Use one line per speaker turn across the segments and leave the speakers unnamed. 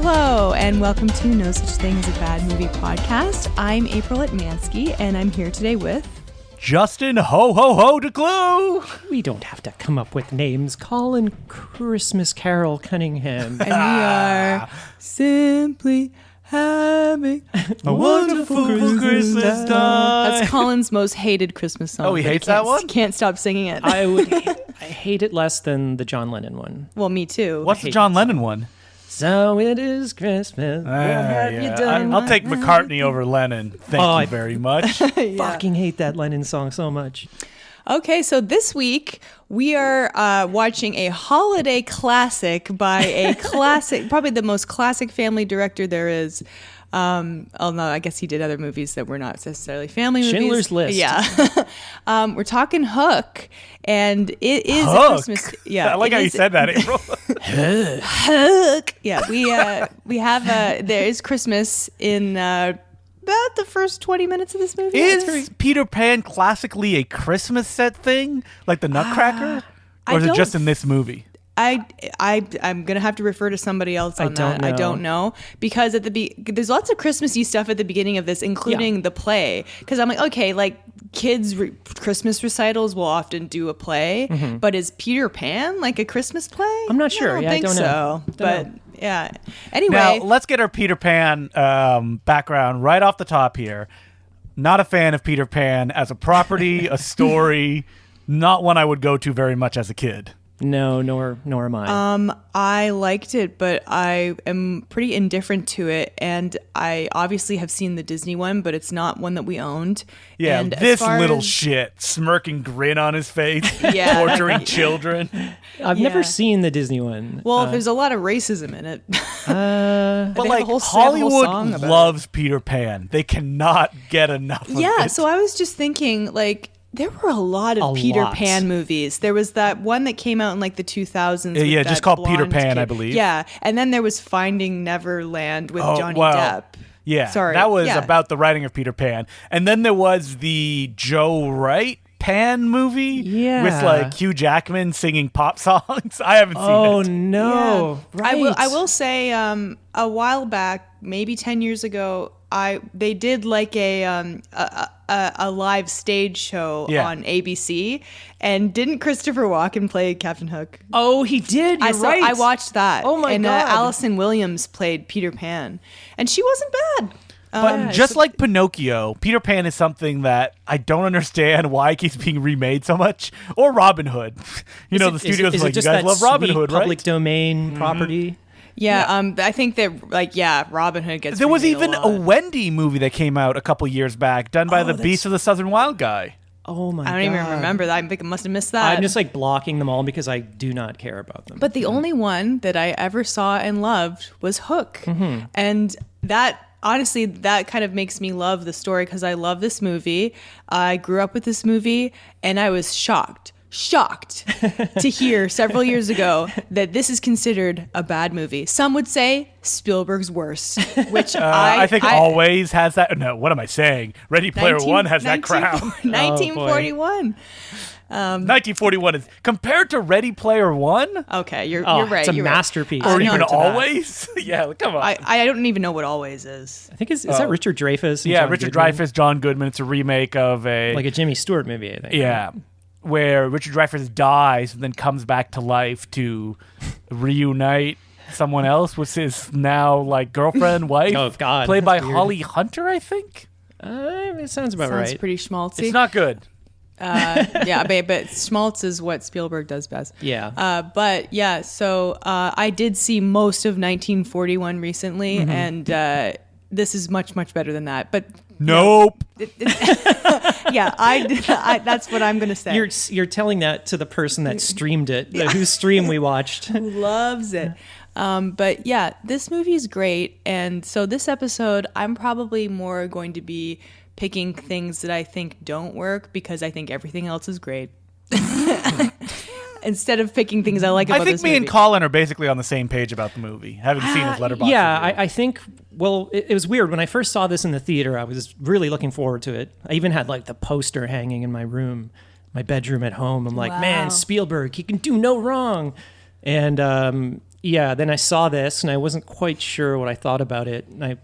Hello, and welcome to No Such Thing as a Bad Movie podcast. I'm April Atmansky, and I'm here today with...
Justin Ho DeClue.
We don't have to come up with names. Colin Christmas Carol Cunningham.
And we are simply having
a wonderful Christmas time.
That's Colin's most hated Christmas song.
Oh, he hates that one?
Can't stop singing it.
I hate it less than the John Lennon one.
Well, me too.
What's the John Lennon one?
So it is Christmas. What have you done?
I'll take McCartney over Lennon. Thank you very much.
Fucking hate that Lennon song so much.
Okay, so this week we are watching a holiday classic by a classic, probably the most classic family director there is. No, I guess he did other movies that were not necessarily family movies.
Schindler's List.
Yeah. We're talking Hook, and it is
Hook?
a Christmas. Yeah,
I like how you said that, April.
Hook. Yeah, we have there is Christmas in about the first 20 minutes of this movie.
Is Peter Pan classically a Christmas set thing, like the Nutcracker, or is it just in this movie?
I'm gonna have to refer to somebody else on that. I don't know, because there's lots of Christmassy stuff at the beginning of this, including the play. Because I'm like, okay, like kids' Christmas recitals will often do a play, but is Peter Pan like a Christmas play?
I'm not sure.
I don't think so. But yeah. Anyway,
Now let's get our Peter Pan background right off the top here. Not a fan of Peter Pan as a property, a story. Not one I would go to very much as a kid.
No, nor am I.
I liked it, but I am pretty indifferent to it, and I obviously have seen the Disney one, but it's not one that we owned.
Yeah,
and
this little shit, smirking grin on his face, torturing children.
I've never seen the Disney one.
Well, there's a lot of racism in it.
But like Hollywood loves Peter Pan. They cannot get enough of it.
Yeah, so I was just thinking, like, there were a lot of Peter Pan movies. There was that one that came out in like the 2000s.
Yeah, just called Peter Pan, I believe.
Yeah, and then there was Finding Neverland with Johnny Depp.
Yeah,
sorry,
that was about the writing of Peter Pan. And then there was the Joe Wright Pan movie with like Hugh Jackman singing pop songs. I haven't seen it.
Oh no!
Yeah.
Right.
I will say a while back, maybe 10 years ago, they did like a live stage show on ABC, and didn't Christopher Walken play Captain Hook?
Oh, he did. You're right.
I watched that.
Oh my God!
And Allison Williams played Peter Pan, and she wasn't bad.
But just like Pinocchio, Peter Pan is something that I don't understand why it keeps being remade so much. Or Robin Hood. The studios are like, you guys love Robin Hood, right?
Public domain property.
Yeah, I think that Robin Hood gets.
There was even a Wendy movie that came out a couple years back, done by the Beast of the Southern Wild guy.
Oh my God.
I don't even remember that. I think I must have missed that.
I'm just like blocking them all because I do not care about them.
But the only one that I ever saw and loved was Hook. And that, honestly, that kind of makes me love the story, because I love this movie. I grew up with this movie, and I was shocked to hear several years ago that this is considered a bad movie. Some would say Spielberg's worst, which
I think always has that. No, what am I saying? Ready Player One has that crown.
1941.
1941 is compared to Ready Player One.
Okay, you're right.
It's a masterpiece.
Or even Always. Yeah, come on.
I don't even know what Always is.
I think is that Richard Dreyfuss?
Yeah, Richard Dreyfuss, John Goodman. It's a remake of a
Jimmy Stewart movie, I think.
Yeah. Where Richard Dreyfuss dies and then comes back to life to reunite someone else with his now girlfriend, wife.
Oh God,
played by
weird.
Holly Hunter, I think.
It sounds about right.
Sounds pretty schmaltzy.
It's not good.
Yeah, but schmaltz is what Spielberg does best.
Yeah.
But yeah, so I did see most of 1941 recently, and this is much, much better than that. But
nope.
Yeah, I that's what I'm gonna say.
You're telling that to the person that streamed it, whose stream we watched.
Who loves it. But yeah, this movie is great, and so this episode, I'm probably more going to be picking things that I think don't work, because I think everything else is great. Instead of picking things I like about this movie.
I think me and Colin are basically on the same page about the movie, having seen his Letterboxd
Yeah,
review.
I think, well, it was weird. When I first saw this in the theater, I was really looking forward to it. I even had the poster hanging in my room, my bedroom at home. I'm like, man, Spielberg, he can do no wrong. And then I saw this and I wasn't quite sure what I thought about it. And I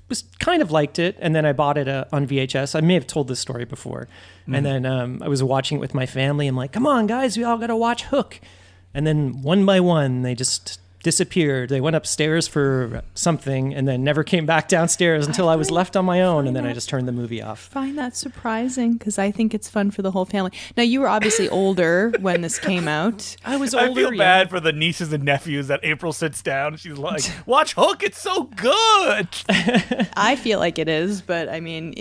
was kind of liked it. And then I bought it on VHS. I may have told this story before. And then I was watching it with my family. I'm like, come on, guys, we all got to watch Hook. And then one by one, they just disappeared. They went upstairs for something and then never came back downstairs until I was left on my own. And then I just turned the movie off.
I find that surprising because I think it's fun for the whole family. Now, you were obviously older when this came out.
I was older.
I feel bad for the nieces and nephews that April sits down and she's like, watch Hook, it's so good.
I feel like it is, but I mean,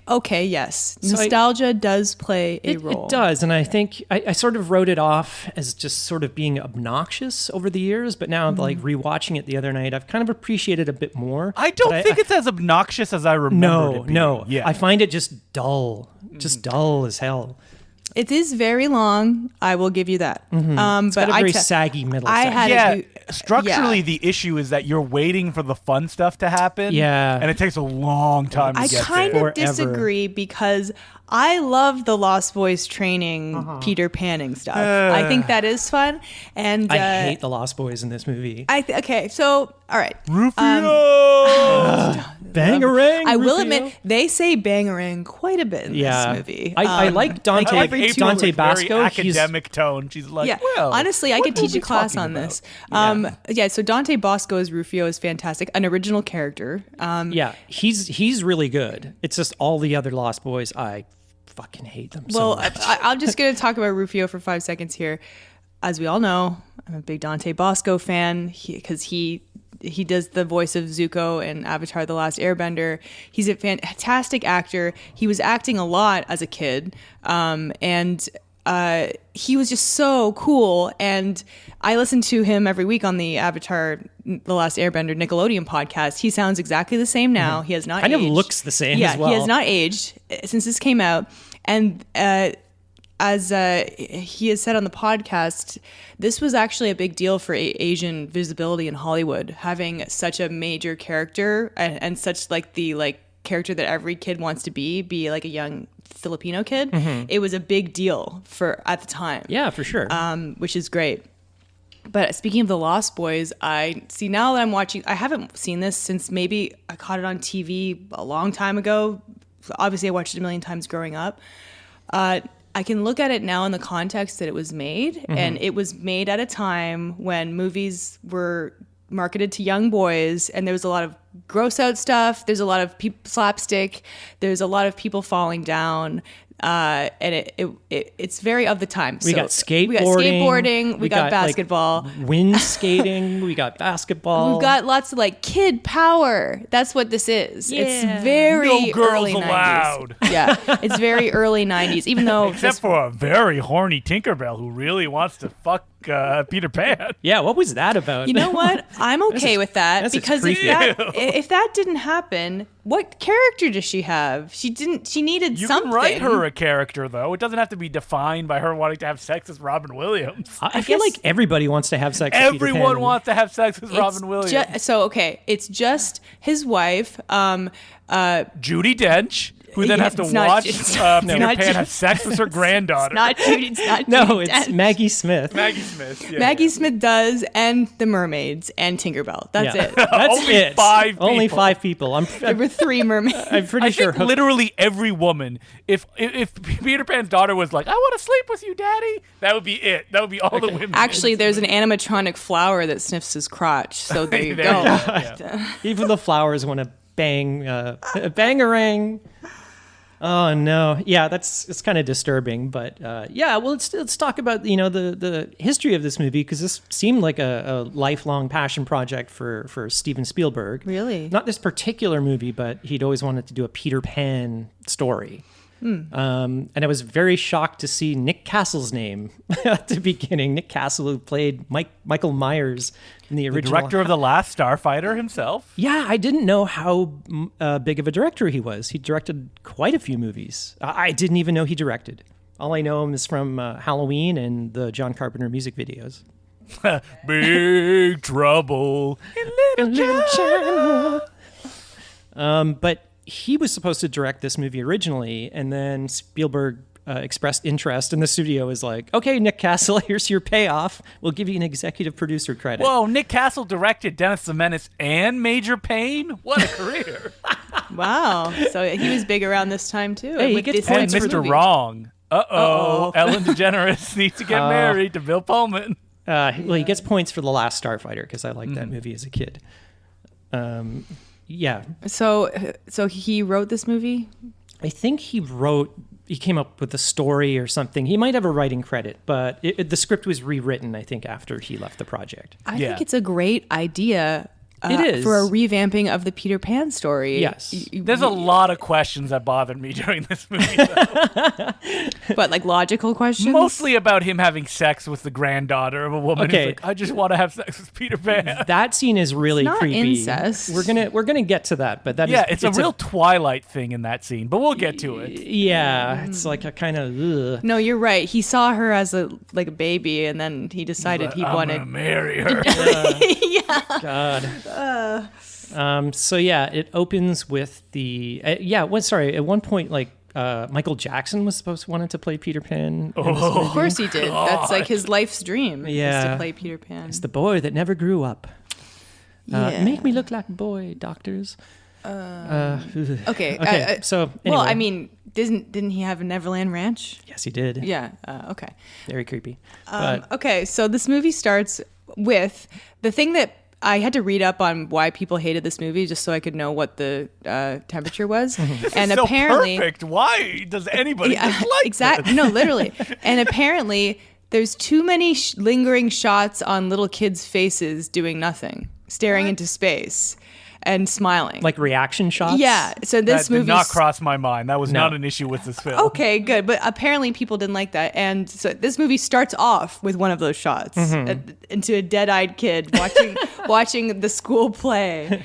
okay, yes. Nostalgia does play a role.
It does. And I think I sort of wrote it off as just sort of being obnoxious over the years, but now like rewatching it the other night, I've kind of appreciated it a bit more.
I don't think it's as obnoxious as I remember.
No.
Yeah.
I find it just dull as hell.
It is very long. I will give you that.
It's got
but
a very saggy middle section.
Structurally, the issue is that you're waiting for the fun stuff to happen.
Yeah.
And it takes a long time to get there.
I kind of disagree because I love the Lost Boys training Peter Panning stuff. I think that is fun. And
I hate the Lost Boys in this movie.
Okay, so, all right.
Rufio!
Bangarang!
I will admit, they say bangarang quite a bit in this movie.
I like Dante, Dante Basco.
Very academic tone. She's like, well,
honestly, I could teach a class on this. So Dante Bosco as Rufio is fantastic. An original character.
He's really good. It's just all the other Lost Boys, I fucking hate them so much.
I'm just going to talk about Rufio for 5 seconds here. As we all know, I'm a big Dante Bosco fan because he does the voice of Zuko in Avatar: The Last Airbender. He's a fantastic actor. He was acting a lot as a kid, and he was just so cool. And I listen to him every week on the Avatar: The Last Airbender Nickelodeon podcast. He sounds exactly the same now. He has not aged.
Kind of looks the same as well.
He has not aged since this came out. And as he has said on the podcast, this was actually a big deal for Asian visibility in Hollywood, having such a major character and such like the character that every kid wants to be like a young Filipino kid. It was a big deal at the time.
Yeah, for sure.
Which is great. But speaking of the Lost Boys, I see now that I'm watching, I haven't seen this since maybe I caught it on TV a long time ago. Obviously, I watched it a million times growing up. I can look at it now in the context that it was made, and it was made at a time when movies were marketed to young boys, and there was a lot of gross out stuff. There's a lot of slapstick. There's a lot of people falling down. And it's very of the time.
We got skateboarding.
We got basketball.
Like, wind skating. We got basketball.
We've got lots of kid power. That's what this is.
Yeah.
It's very
no girls
early
allowed.
90s. Yeah, it's very early 90s. Even though
except for a very horny Tinkerbell who really wants to fuck Peter Pan.
Yeah, what was that about?
You know what? I'm okay with that because if that didn't happen, what character does she have? She needed something.
You can write her a character though. It doesn't have to be defined by her wanting to have sex with Robin Williams.
I feel like everybody wants to have sex with Peter Pan.
Everyone wants to have sex with Robin Williams.
It's just his wife,
Judi Dench, who then has to watch Peter Pan have sex with her granddaughter.
It's not
no, it's Maggie Smith.
Maggie Smith. Yeah,
Maggie Smith does, and the mermaids, and Tinkerbell. That's it.
That's
Only
it.
5 people.
Only 5 people.
There were 3 mermaids.
I'm pretty sure.
Think literally every woman, if Peter Pan's daughter was like, I want to sleep with you, Daddy, that would be it. That would be all the women.
Actually, there's an animatronic flower that sniffs his crotch. So there you go.
Yeah.
Even the flowers want to bang, bangarang. Oh no, yeah, it's kind of disturbing, but well, let's talk about the history of this movie because this seemed like a lifelong passion project for Steven Spielberg.
Really,
not this particular movie, but he'd always wanted to do a Peter Pan story. And I was very shocked to see Nick Castle's name at the beginning. Nick Castle, who played Michael Myers in the original.
The director of The Last Starfighter himself.
Yeah, I didn't know how big of a director he was. He directed quite a few movies. I didn't even know he directed. All I know him is from Halloween and the John Carpenter music videos.
Big Trouble in Little China.
But he was supposed to direct this movie originally, and then Spielberg expressed interest, and the studio was like, "Okay, Nick Castle, here's your payoff. We'll give you an executive producer credit."
Whoa, Nick Castle directed Dennis the Menace and Major Payne? What a career.
Wow. So he was big around this time too.
Hey, he
with
gets
this
And
points for
Mr.
movie.
Wrong.
Uh-oh.
Ellen DeGeneres needs to get married to Bill Pullman.
Well, he gets points for The Last Starfighter because I liked that movie as a kid. Yeah,
So he wrote this movie?
I think he came up with the story or something. He might have a writing credit, but the script was rewritten, I think, after he left the project.
I
Yeah.
think it's a great idea.
It is.
For a revamping of the Peter Pan story.
Yes.
There's a lot of questions that bothered me during this movie, though.
But like logical questions?
Mostly about him having sex with the granddaughter of a woman
Okay.
who's like, I just want to have sex with Peter Pan.
That scene is really
It's not
creepy.
incest.
We're gonna get to that, but that
Yeah,
is
it's a real Twilight thing in that scene, but we'll get to it.
yeah. It's like a kind of
No, you're right. He saw her as a baby, and then he decided he
I'm
wanted.
gonna marry her.
God. So yeah, it opens with the at one point Michael Jackson was wanted to play Peter Pan. in this movie.
Of course he did. That's like his life's dream. Is
Yeah.
to play Peter Pan.
It's the boy that never grew up.
Yeah.
Make me look like a boy, doctors.
Okay.
So anyway.
Well, I mean, didn't he have a Neverland Ranch?
yes, he did.
Yeah. Okay.
Very creepy. But
Okay. So this movie starts with the thing that I had to read up on why people hated this movie just so I could know what the temperature was. And
So
apparently,
perfect. Why does anybody dislike
exactly. No, literally. And apparently, there's too many lingering shots on little kids' faces doing nothing, staring into space and smiling.
like reaction shots.
Yeah. So this
That did
movie
not cross my mind. That was
No.
not an issue with this film.
Okay, good. But apparently people didn't like that. And so this movie starts off with one of those shots into a dead-eyed kid watching the school play,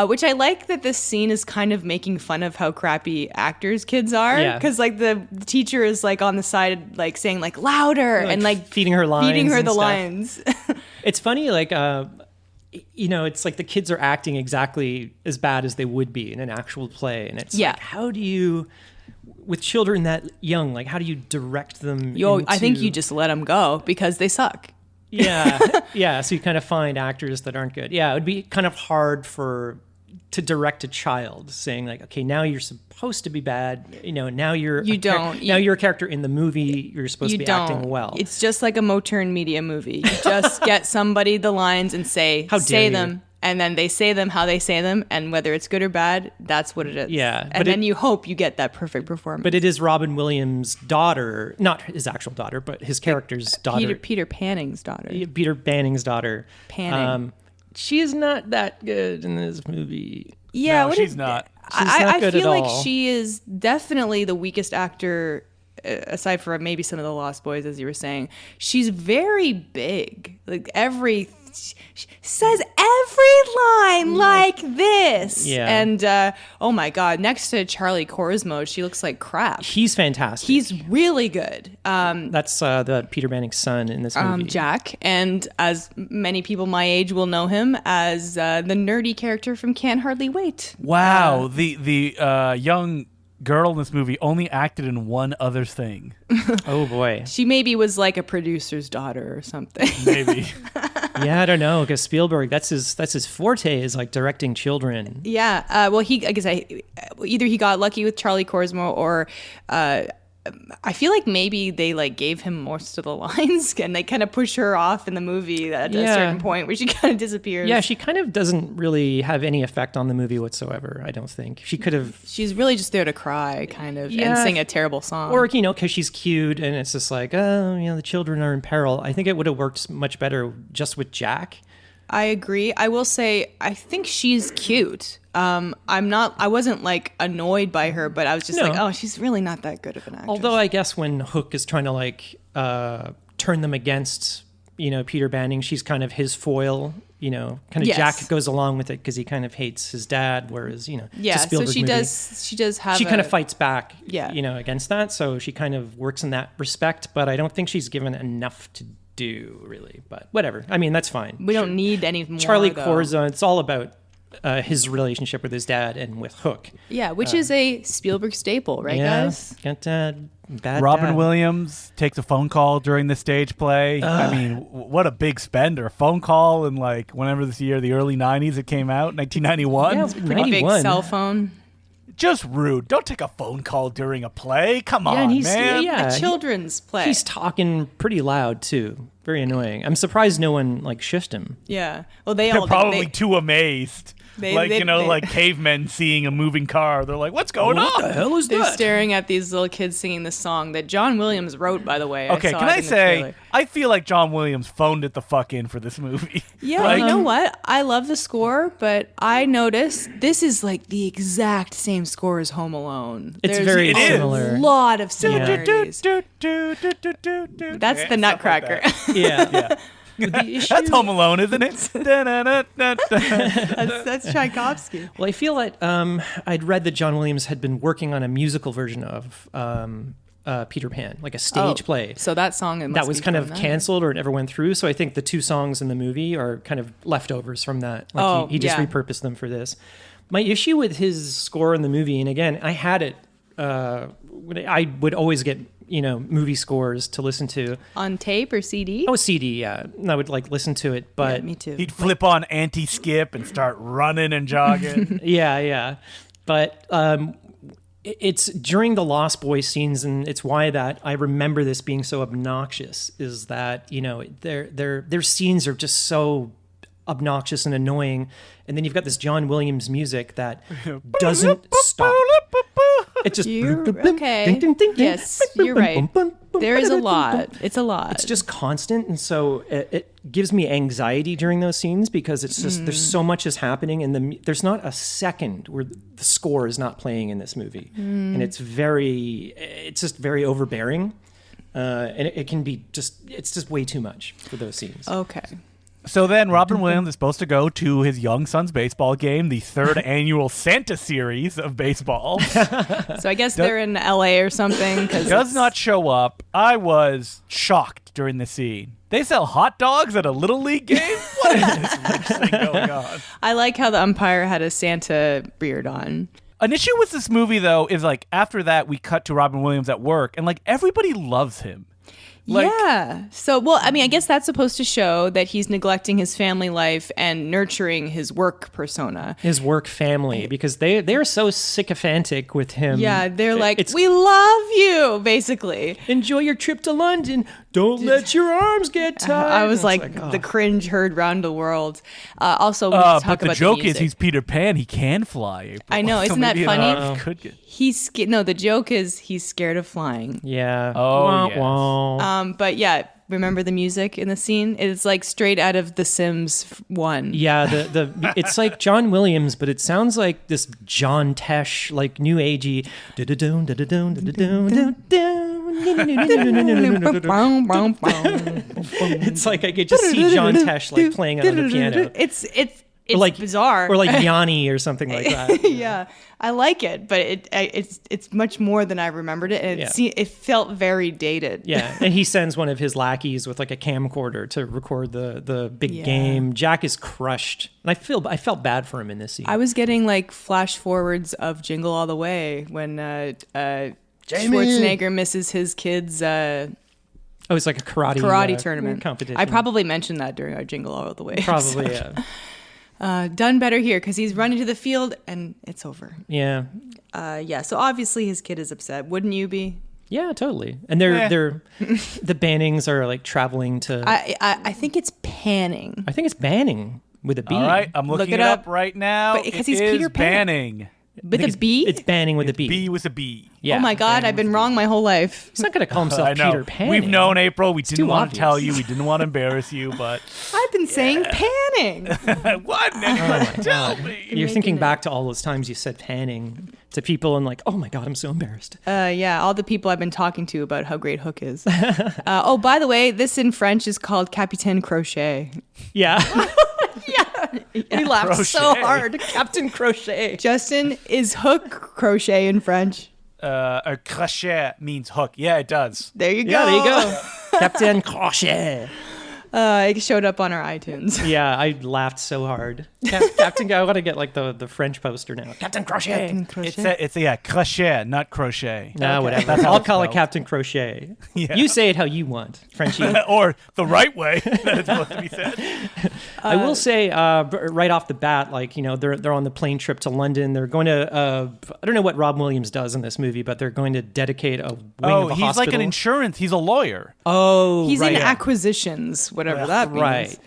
which I like that this scene is kind of making fun of how crappy actors kids are.
Yeah.
Because like the teacher is like on the side like saying like louder and like
feeding her lines.
feeding her
and
the
stuff.
lines.
It's funny, it's like the kids are acting exactly as bad as they would be in an actual play. And it's
Yeah.
like, how do you, with children that young, like how do you direct them?
I think
into-
you just let them go because they suck.
Yeah. Yeah. So you kind of find actors that aren't good. Yeah. It would be kind of hard to direct a child saying like, okay, now you're supposed to be bad. Now you're now you're a character in the movie. You're supposed to be acting well.
It's just like a Moturn Media movie. You just get somebody the lines and say
How dare
say
you.
them, and then they say them how they say them, and whether it's good or bad, that's what it is.
Yeah,
and
but
then you hope you get that perfect performance.
But it is Robin Williams' daughter, not his actual daughter, but his character's daughter.
Peter Panning's daughter.
Peter Banning's daughter.
Panning.
She is not that good in this movie.
Yeah,
No,
what
she's
is-
not.
She's not
I
good
feel
at
like
all.
she is definitely the weakest actor, aside from maybe some of the Lost Boys, as you were saying. She's very big. Like she says every line like this.
Yeah.
And oh my God, next to Charlie Corsmo, she looks like crap.
He's fantastic.
He's really good.
That's the Peter Banning's son in this movie.
Jack, and as many people my age will know him as the nerdy character from Can't Hardly Wait.
Wow, the young girl in this movie only acted in one other thing.
Oh boy.
She maybe was like a producer's daughter or something.
Maybe.
Yeah, I don't know, because Spielberg, that's his forte, is like directing children.
Yeah. Well, either he got lucky with Charlie Corsmo, or I feel like maybe they like gave him most of the lines, and they kind of push her off in the movie at a
Yeah.
certain point where she kind of disappears.
Yeah, she kind of doesn't really have any effect on the movie whatsoever, I don't think. She could have,
She's really just there to cry, kind of, and
Yeah.
sing a terrible song.
or, because she's cute and it's just like, oh, the children are in peril. I think it would have worked much better just with Jack.
I agree. I will say I think she's cute. I wasn't like annoyed by her, but I was just
No.
like, oh, she's really not that good of an actress.
Although I guess when Hook is trying to like turn them against, Peter Banning, she's kind of his foil. Kind of
Yes.
Jack goes along with it because he kind of hates his dad, whereas it's
yeah,
a
so
Spielberg
she
movie.
does. She does have.
She kind of fights back,
Yeah.
against that. So she kind of works in that respect, but I don't think she's given enough to do really. But whatever. I mean, that's fine.
We don't need any more.
Charlie
though.
Corsmo. It's all about his relationship with his dad and with Hook.
Yeah, which is a Spielberg staple, right,
Yeah,
guys?
got bad
Robin
dad.
Williams takes a phone call during the stage play. I mean, what a big spender. Phone call in like whenever this year, the early 90s it came out, 1991.
Yeah,
Pretty big
91.
cell phone.
Just rude. Don't take a phone call during a play. Come on,
and he's
man.
yeah,
A children's play.
he's talking pretty loud too. Very annoying. I'm surprised no one like shushed him.
Yeah. Well, they
They're
all
probably too amazed.
they-
Like cavemen seeing a moving car. They're like, what's going on?
What the hell is
they're
that?
staring at these little kids singing this song that John Williams wrote, by the way.
Okay,
saw
can
it
I
in the
say,
trailer.
I feel like John Williams phoned it the fuck in for this movie.
Yeah,
Like,
you know what? I love the score, but I noticed this is like the exact same score as Home Alone.
It's
There's
very
It is.
similar.
a lot of
do,
similarities.
do, do, do, do, do, do.
That's
Yeah,
the
stuff like
Nutcracker.
that.
Yeah.
Yeah.
The issue,
That's Home Alone, isn't it? Da-na-na-na-na.
that's Tchaikovsky.
Well, I feel like I'd read that John Williams had been working on a musical version of Peter Pan, like a stage play.
So that song it must
That was
be
kind
from
of
that.
canceled or it never went through. So I think the two songs in the movie are kind of leftovers from that. Like
Oh,
he just
yeah.
repurposed them for this. My issue with his score in the movie, and again, I had it. I would always get movie scores to listen to.
On tape or CD?
Oh, CD, yeah. And I would like listen to it, but
Yeah, me too.
He'd flip on anti-skip and start running and jogging.
yeah. But it's during the Lost Boys scenes, and it's why that I remember this being so obnoxious. Is that their scenes are just so obnoxious and annoying, and then you've got this John Williams music that doesn't stop. It just
Okay. Yes, you're right. There is a lot. It's a lot.
It's just constant, and so it gives me anxiety during those scenes because it's just there's so much is happening, and there's not a second where the score is not playing in this movie, and it's just very overbearing, and it can be it's just way too much for those scenes.
Okay.
So then Robin Williams is supposed to go to his young son's baseball game, the third annual Santa series of baseball.
So I guess they're in LA or something.
Does not show up. I was shocked during the scene. They sell hot dogs at a Little League game? What is this rich thing going on?
I like how the umpire had a Santa beard on.
An issue with this movie, though, is like after that we cut to Robin Williams at work, and like everybody loves him. Like,
yeah. So, well, I mean, I guess that's supposed to show that he's neglecting his family life and nurturing his work persona.
His work family, because they're so sycophantic with him.
Yeah, they're like,
It's,
we love you, basically.
enjoy your trip to London. Don't let your arms get tired.
I was
And it's
like,
oh.
the cringe heard round the world. Also, we talk
but the
about
joke is
music.
he's Peter Pan. He can fly. April.
I know, isn't that
maybe
funny?
it could get-
The joke is he's scared of flying.
Yeah.
Oh,
Wah,
yes.
wah.
But yeah, remember the music in the scene? It's like straight out of The Sims 1.
Yeah, it's like John Williams, but it sounds like this John Tesh, like new agey. It's like I could just see John Tesh like playing it on the piano,
It's
like
bizarre.
or like Yanni or something like that.
Yeah, I like it, but it's much more than I remembered it, and it felt very dated.
Yeah, and he sends one of his lackeys with like a camcorder to record the big game. Jack is crushed, and I felt bad for him in this scene.
I was getting like flash forwards of Jingle All the Way when Schwarzenegger misses his kids'
Oh, it's like a
karate tournament
competition.
I probably mentioned that during our Jingle All the Way.
probably yeah.
Done better here because he's running to the field and it's over.
Yeah.
So obviously his kid is upset. Wouldn't you be?
Yeah, totally. And they're the Bannings are like traveling to.
I think it's Panning.
I think it's Banning with a B.
All right, I'm looking
Look
it
it
up
up.
right now.
But because
It
he's
is
Peter Pan.
Banning.
With a B?
It's Banning with a B.
B was a B.
Yeah.
Oh my God, I've been wrong my whole life.
He's not going to call
I
himself
know.
Peter Pan.
We've known, April. We didn't
too
want to tell
obvious.
you. We didn't want to embarrass you, but
I've been saying Panning.
what? Now? Tell me.
You're thinking back to all those times you said Panning to people and like, oh my God, I'm so embarrassed.
All the people I've been talking to about how great Hook is. Oh, by the way, this in French is called Capitaine Crochet.
Yeah.
We laughed so
Crochet.
hard.
Captain Crochet.
Justin, is Hook crochet in French?
A crochet means hook. Yeah, it does.
There you go.
Yeah, there you go. Captain Crochet.
It showed up on our iTunes.
Yeah, I laughed so hard. Captain, I want to get like the French poster now. Captain Crochet.
Captain Crochet.
It's crochet, not crochet.
Nah, whatever.
That's how
I'll
it's
call it
spelled.
Captain Crochet.
Yeah.
You say it how you want, Frenchie.
Or the right way that it's supposed to be said.
I will say right off the bat, like, you know, they're on the plane trip to London. They're going to I don't know what Rob Williams does in this movie, but they're going to dedicate a wing of a
He's
hospital.
like an insurance. He's a lawyer.
Oh,
He's
right,
in
yeah.
acquisitions, whatever that means.
Right.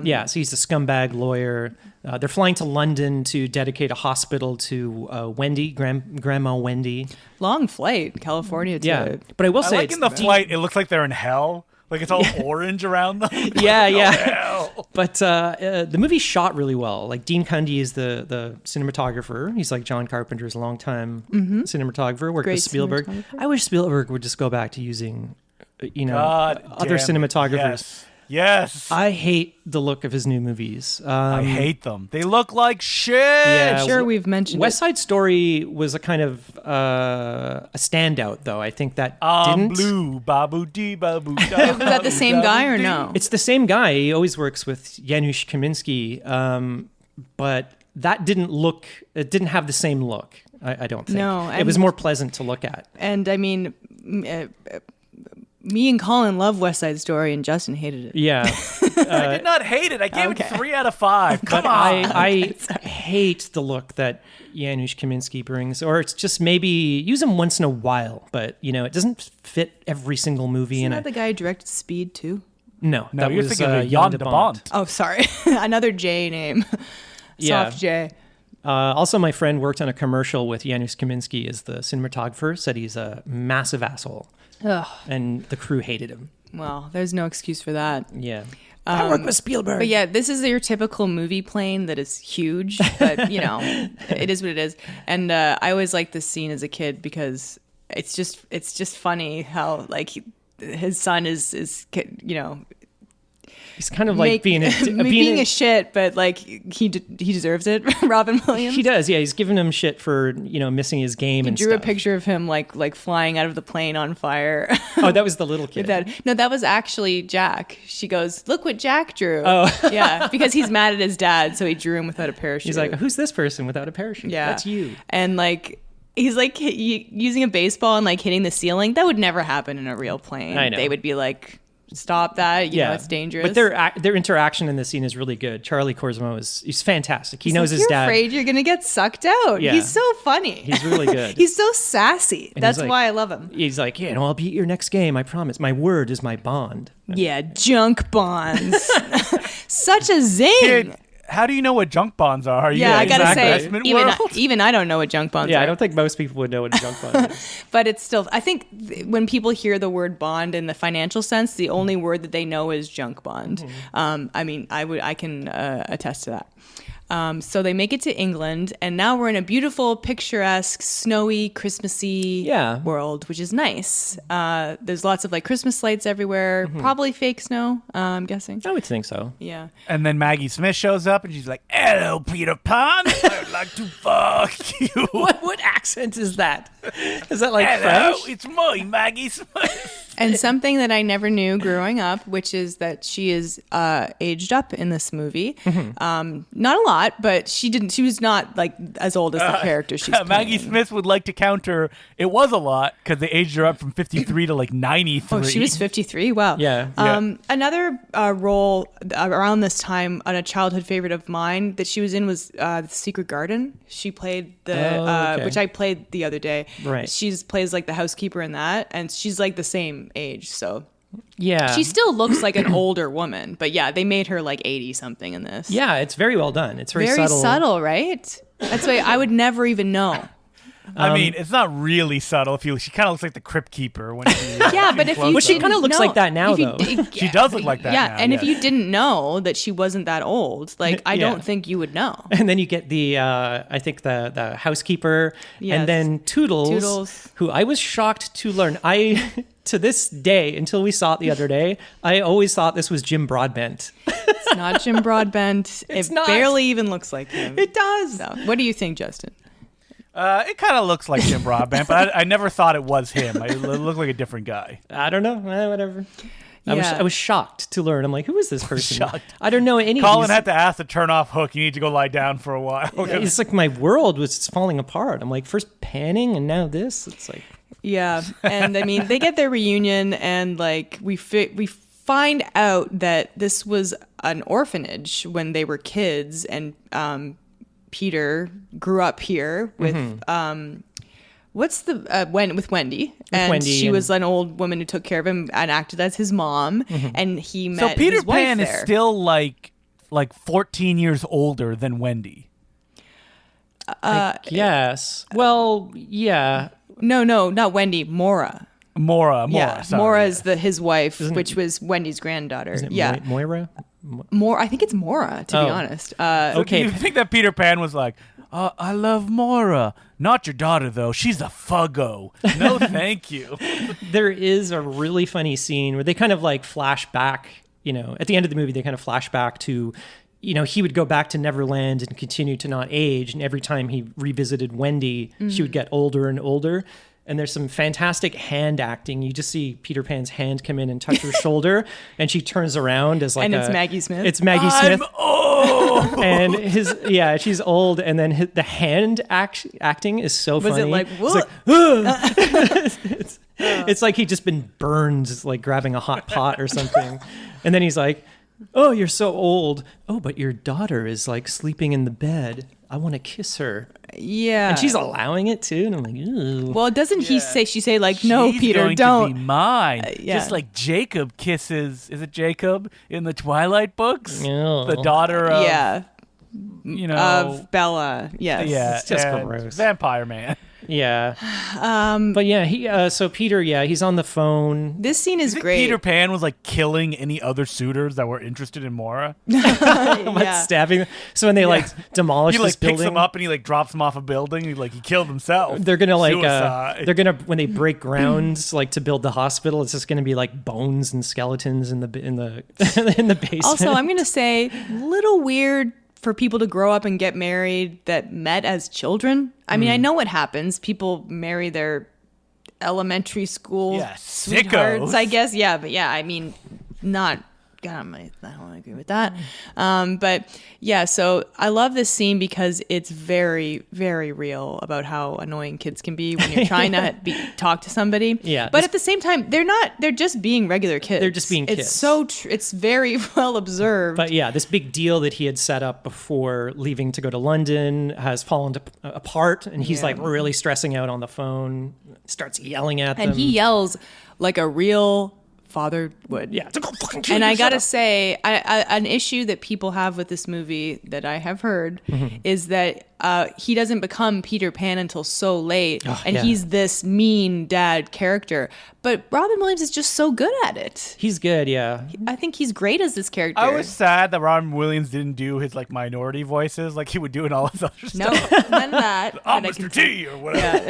Yeah, so he's a scumbag lawyer. They're flying to London to dedicate a hospital to Wendy, Grandma Wendy.
Long flight, California to
Yeah, but I will
I
say
like
it's
in the flight, it looks like they're in hell. Like it's all orange around them.
yeah.
Hell.
But the movie's shot really well. Like Dean Cundy is the cinematographer. He's like John Carpenter's longtime cinematographer. Worked
Great
with Spielberg.
cinematographer.
I wish Spielberg would just go back to using,
God
other
damn it.
cinematographers.
Yes.
I hate the look of his new movies.
I hate them. They look like shit.
Yeah.
Sure, we've mentioned
West
it.
Side Story was a kind of a standout, though. I think that
I'm
didn't.
blue, babu dee babu.
Was that the same guy or no?
It's the same guy. He always works with Janusz Kaminski, but that didn't look. It didn't have the same look. I don't think.
No,
it was
and-
more pleasant to look at.
And I mean, me and Colin love West Side Story, and Justin hated it.
Yeah,
I did not hate it. I gave it 3 out of 5. Come
but
on.
I hate the look that Janusz Kaminski brings, or it's just maybe use him once in a while, but it doesn't fit every single movie.
Isn't
And
that the guy who directed Speed too?
no,
No,
that
you're
was
thinking of
Jan
Jan
de
de
Bont.
Bont.
Oh, sorry, another J name.
Yeah.
Soft J.
Also, my friend worked on a commercial with Janusz Kaminski as the cinematographer. Said he's a massive asshole,
Ugh.
and the crew hated him.
Well, there's no excuse for that.
Yeah. I work with Spielberg.
But yeah, this is your typical movie plane that is huge, but it is what it is. And I always liked this scene as a kid because it's just funny how like his son is
He's kind of like being
a shit, but like he deserves it. Robin Williams.
He does, yeah. He's giving him shit for missing his game
He
and
drew
stuff.
a picture of him like flying out of the plane on fire.
Oh, that was the little kid.
That was actually Jack. She goes, "Look what Jack drew."
Oh.
Yeah, because he's mad at his dad, so he drew him without a parachute.
He's like, "Who's this person without a parachute?"
Yeah,
That's you.
And like, he's like using a baseball and like hitting the ceiling. That would never happen in a real plane.
I know.
They would be like, "Stop that! You know, it's dangerous."
But their interaction in this scene is really good. Charlie Korsmo he's fantastic. He knows
like,
his
You're
dad.
afraid you're gonna get sucked out.
Yeah.
He's so funny.
He's really good.
He's so sassy.
And
That's
he's like-
why I love him.
He's like, I'll beat your next game. I promise. My word is my bond.
Yeah, junk bonds. Such a zing.
Kid, how do you know what junk bonds are? Are you
Yeah, I
in
gotta
the
say,
investment
even
world?
even I don't know what junk bonds
Yeah,
are.
I don't think most people would know what a junk bond is.
But it's still, I think when people hear the word bond in the financial sense, the only word that they know is junk bond. I mean, I can attest to that. So they make it to England, and now we're in a beautiful, picturesque, snowy, Christmassy world, which is nice. There's lots of like Christmas lights everywhere, probably fake snow, I'm guessing.
I would think so.
Yeah.
And then Maggie Smith shows up and she's like, "Hello, Peter Pan. I'd like to fuck you."
What accent is that? Is that like
Hello,
French?
it's me, Maggie Smith.
And something that I never knew growing up, which is that she is aged up in this movie. Not a lot, but she was not like as old as the character she's
Maggie
playing.
Smith would like to counter. It was a lot because they aged her up from 53 to like 93.
Oh, she was 53. Wow.
Yeah.
Another role around this time, on a childhood favorite of mine that she was in was The Secret Garden. She played
okay.
which I played the other day.
Right.
She plays like the housekeeper in that, and she's like the same age, so
Yeah.
she still looks like an older woman. But yeah, they made her like 80 something in this.
Yeah, it's very well done. It's very,
Very subtle, right? That's why I would never even know.
I mean, it's not really subtle. She kind of looks like the crypt keeper when she.
Yeah, but if you
Well, she
didn't
kinda looks
know-
like that now,
if you
though.
d-
She does look like that
Yeah,
now,
and if
yes.
you didn't know that she wasn't that old, like I
Yeah.
don't think you would know.
And then you get the, I think the housekeeper,
Yes.
and then Toodles,
Toodles.
who I was shocked to learn. To this day, until we saw it the other day, I always thought this was Jim Broadbent.
It's not Jim Broadbent.
It's
it
not.
barely even looks like him.
It does.
So, what do you think, Justin?
It kind of looks like Jim Broadbent, but I never thought it was him. It looked like a different guy.
I don't know. Whatever. I was shocked to learn. I'm like, who is this person?
Shocked.
I don't know any.
Colin
of these.
had to ask to turn off Hook. You need to go lie down for a while.
It's like my world was falling apart. I'm like, first panning and now this. It's like,
Yeah, and I mean, they get their reunion, and like we find out that this was an orphanage when they were kids, and Peter grew up here with with Wendy, and she was an old woman who took care of him and acted as his mom, and he met.
So Peter
his wife
Pan is
there.
still like 14 years older than Wendy.
I guess. Well, yeah.
No, not Wendy. Mora.
Mora. Sorry.
Mora is his wife, which was Wendy's granddaughter.
Isn't it Moira?
I think it's Mora, to be honest.
So
Okay.
do you think that Peter Pan was like, I love Mora. Not your daughter, though. She's a fuggo. No, thank you.
There is a really funny scene where they kind of like flash back, at the end of the movie, they kind of flash back to, he would go back to Neverland and continue to not age. And every time he revisited Wendy, she would get older and older. And there's some fantastic hand acting. You just see Peter Pan's hand come in and touch her shoulder, and she turns around as like,
and it's Maggie Smith.
It's Maggie Smith.
I'm old.
And she's old, and then the hand acting is so funny.
Was it like,
what? It's like he'd just been burned, like grabbing a hot pot or something. And then he's like, oh, you're so old. Oh, but your daughter is like sleeping in the bed. I want to kiss her.
Yeah.
And she's allowing it too. And I'm like, ooh.
Well, doesn't she say like, no,
She's
Peter,
going
don't.
to be mine.
Yeah.
Just like Jacob kisses, is it Jacob in the Twilight books?
Ew.
The daughter of,
of Bella. Yes.
yeah,
It's just
and
gross.
Vampire Man.
Yeah. But yeah, so Peter, he's on the phone.
This scene is
You think
great.
Peter Pan was like killing any other suitors that were interested in Mora?
Yeah.
Stabbing them. So when they like demolish
He
this
like picks
building,
them up and he like drops them off a building. He killed himself.
they're gonna like
Suicide.
when they break grounds like to build the hospital, it's just gonna be like bones and skeletons in the in the basement.
Also, I'm going to say, little weird for people to grow up and get married that met as children. I mean, I know what happens. People marry their elementary school sweethearts,
sickos.
I guess. Yeah, but yeah, I mean, not... God, I don't agree with that. But yeah, so I love this scene because it's very, very real about how annoying kids can be when you're trying to talk to somebody.
Yeah.
But at the same time, they're just being regular kids.
They're just being kids.
It's so it's very well observed.
But yeah, this big deal that he had set up before leaving to go to London has fallen apart, and he's like really stressing out on the phone, starts yelling at them.
And he yells like a real father would.
Yeah. To go fucking kill
And I
yourself.
gotta say, an issue that people have with this movie that I have heard is that he doesn't become Peter Pan until so late, and he's this mean dad character. But Robin Williams is just so good at it.
He's good, yeah.
I think he's great as this character.
I was sad that Robin Williams didn't do his like minority voices like he would do in all his other
no,
stuff.
none of that.
I'm
that I
Mr.
can
T or whatever.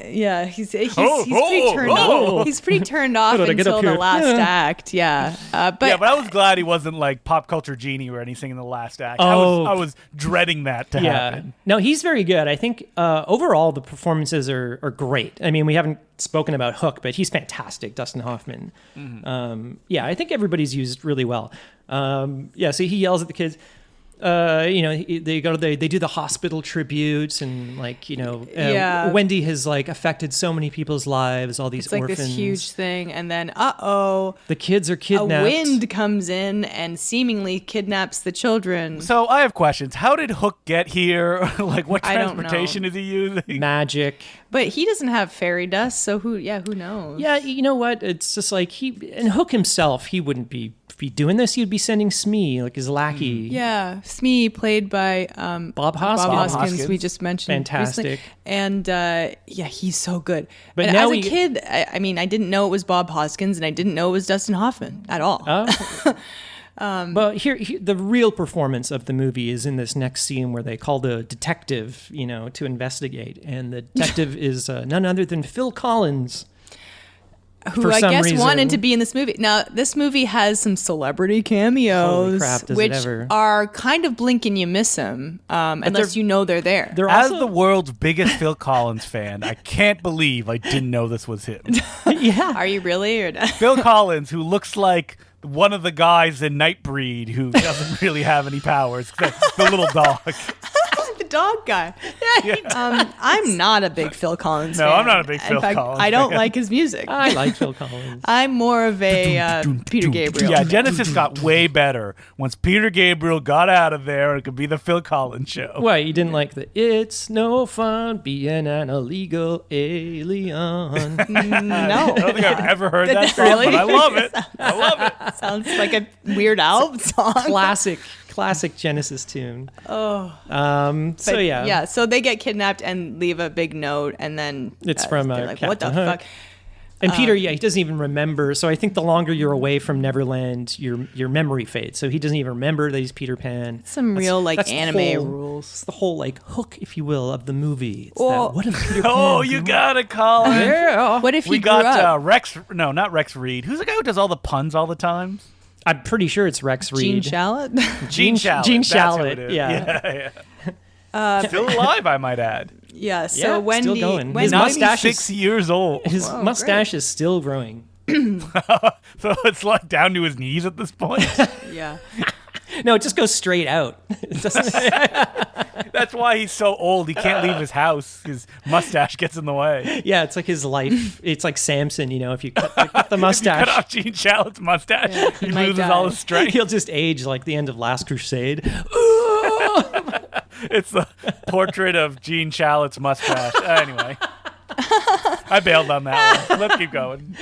Yeah, he's pretty turned off. He's pretty turned off
How did I get
until
up
the
here?
last act. Yeah, but
But I was glad he wasn't like Pop Culture Genie or anything in the last act.
Oh.
I was dreading that to happen.
No, he's very good. I think overall the performances are great. I mean, we haven't spoken about Hook, but he's fantastic, Dustin Hoffman. I think everybody's used really well. So he yells at the kids. They do the hospital tributes, and Wendy has like affected so many people's lives. All these
it's like
orphans.
this huge thing, and then the
kids are kidnapped.
A wind comes in and seemingly kidnaps the children.
So I have questions. How did Hook get here? Like, what
I don't
transportation is he using?
Magic.
But he doesn't have fairy dust, so who knows?
Yeah, you know what? It's just like Hook himself, he wouldn't be doing this. He'd be sending Smee, like his lackey.
Yeah, Smee, played by
Bob Hoskins.
We just mentioned.
Fantastic.
Recently. And he's so good.
But
and
now
as a kid, I mean, I didn't know it was Bob Hoskins, and I didn't know it was Dustin Hoffman at all.
But here, the real performance of the movie is in this next scene where they call the detective, to investigate, and the detective is none other than Phil Collins.
who
for
I
some
guess
reason.
wanted to be in this movie. Now, this movie has some celebrity cameos,
Holy crap, does it
which
ever.
are kind of blink and you miss them, unless you know they're there.
They're
As
also
the world's biggest Phil Collins fan, I can't believe I didn't know this was him.
yeah.
Are you really or not?
Phil Collins, who looks like one of the guys in Nightbreed who doesn't really have any powers, the little dog.
The dog guy. I'm not a big Phil Collins
No,
fan.
I'm not a big
In
Phil
fact,
Collins
I don't
fan.
like his music.
I like Phil Collins.
I'm more of a Peter Gabriel.
Yeah, Genesis got way better once Peter Gabriel got out of there. It could be the Phil Collins show.
Why, you didn't like the "It's no fun being an illegal alien"?
I
No.
don't think I've ever heard that song,
Really?
but I love it. I love it.
Sounds like a Weird Al song.
Classic Genesis tune.
Oh.
So
But,
yeah.
Yeah, so they get kidnapped and leave a big note, and then
It's from,
they're like, what the
Captain Hook.
fuck?
And Peter, he doesn't even remember. So I think the longer you're away from Neverland, your memory fades. So he doesn't even remember that he's Peter Pan.
Some real
that's the
anime
whole-
rules.
It's the whole hook, if you will, of the movie. It's
Well-
that, what if Peter Pan?
Oh, you gotta call it.
Yeah.
What if he
We
grew
got
up?
Rex. No, not Rex Reed. Who's the guy who does all the puns all the time?
I'm pretty sure it's Rex
Gene
Reed.
Shalit?
Gene Shalit.
Gene
That's who
Shalit,
it is.
yeah.
yeah. Still alive, I might add.
Yeah, so
Yeah,
Wendy.
still going.
Wendy
His mustache
96 years old.
His
Whoa,
mustache is still growing.
So it's like down to his knees at this point.
Yeah.
No, it just goes straight out. It doesn't.
That's why he's so old. He can't leave his house. His mustache gets in the way.
Yeah, it's like his life. It's like Samson, if you cut the mustache,
Cut off Gene Shalit's mustache,
Yeah,
he
he might
loses
die.
all his strength.
he'll just age like the end of Last Crusade.
It's the portrait of Gene Shalit's mustache. Anyway. I bailed on that one. Let's keep going.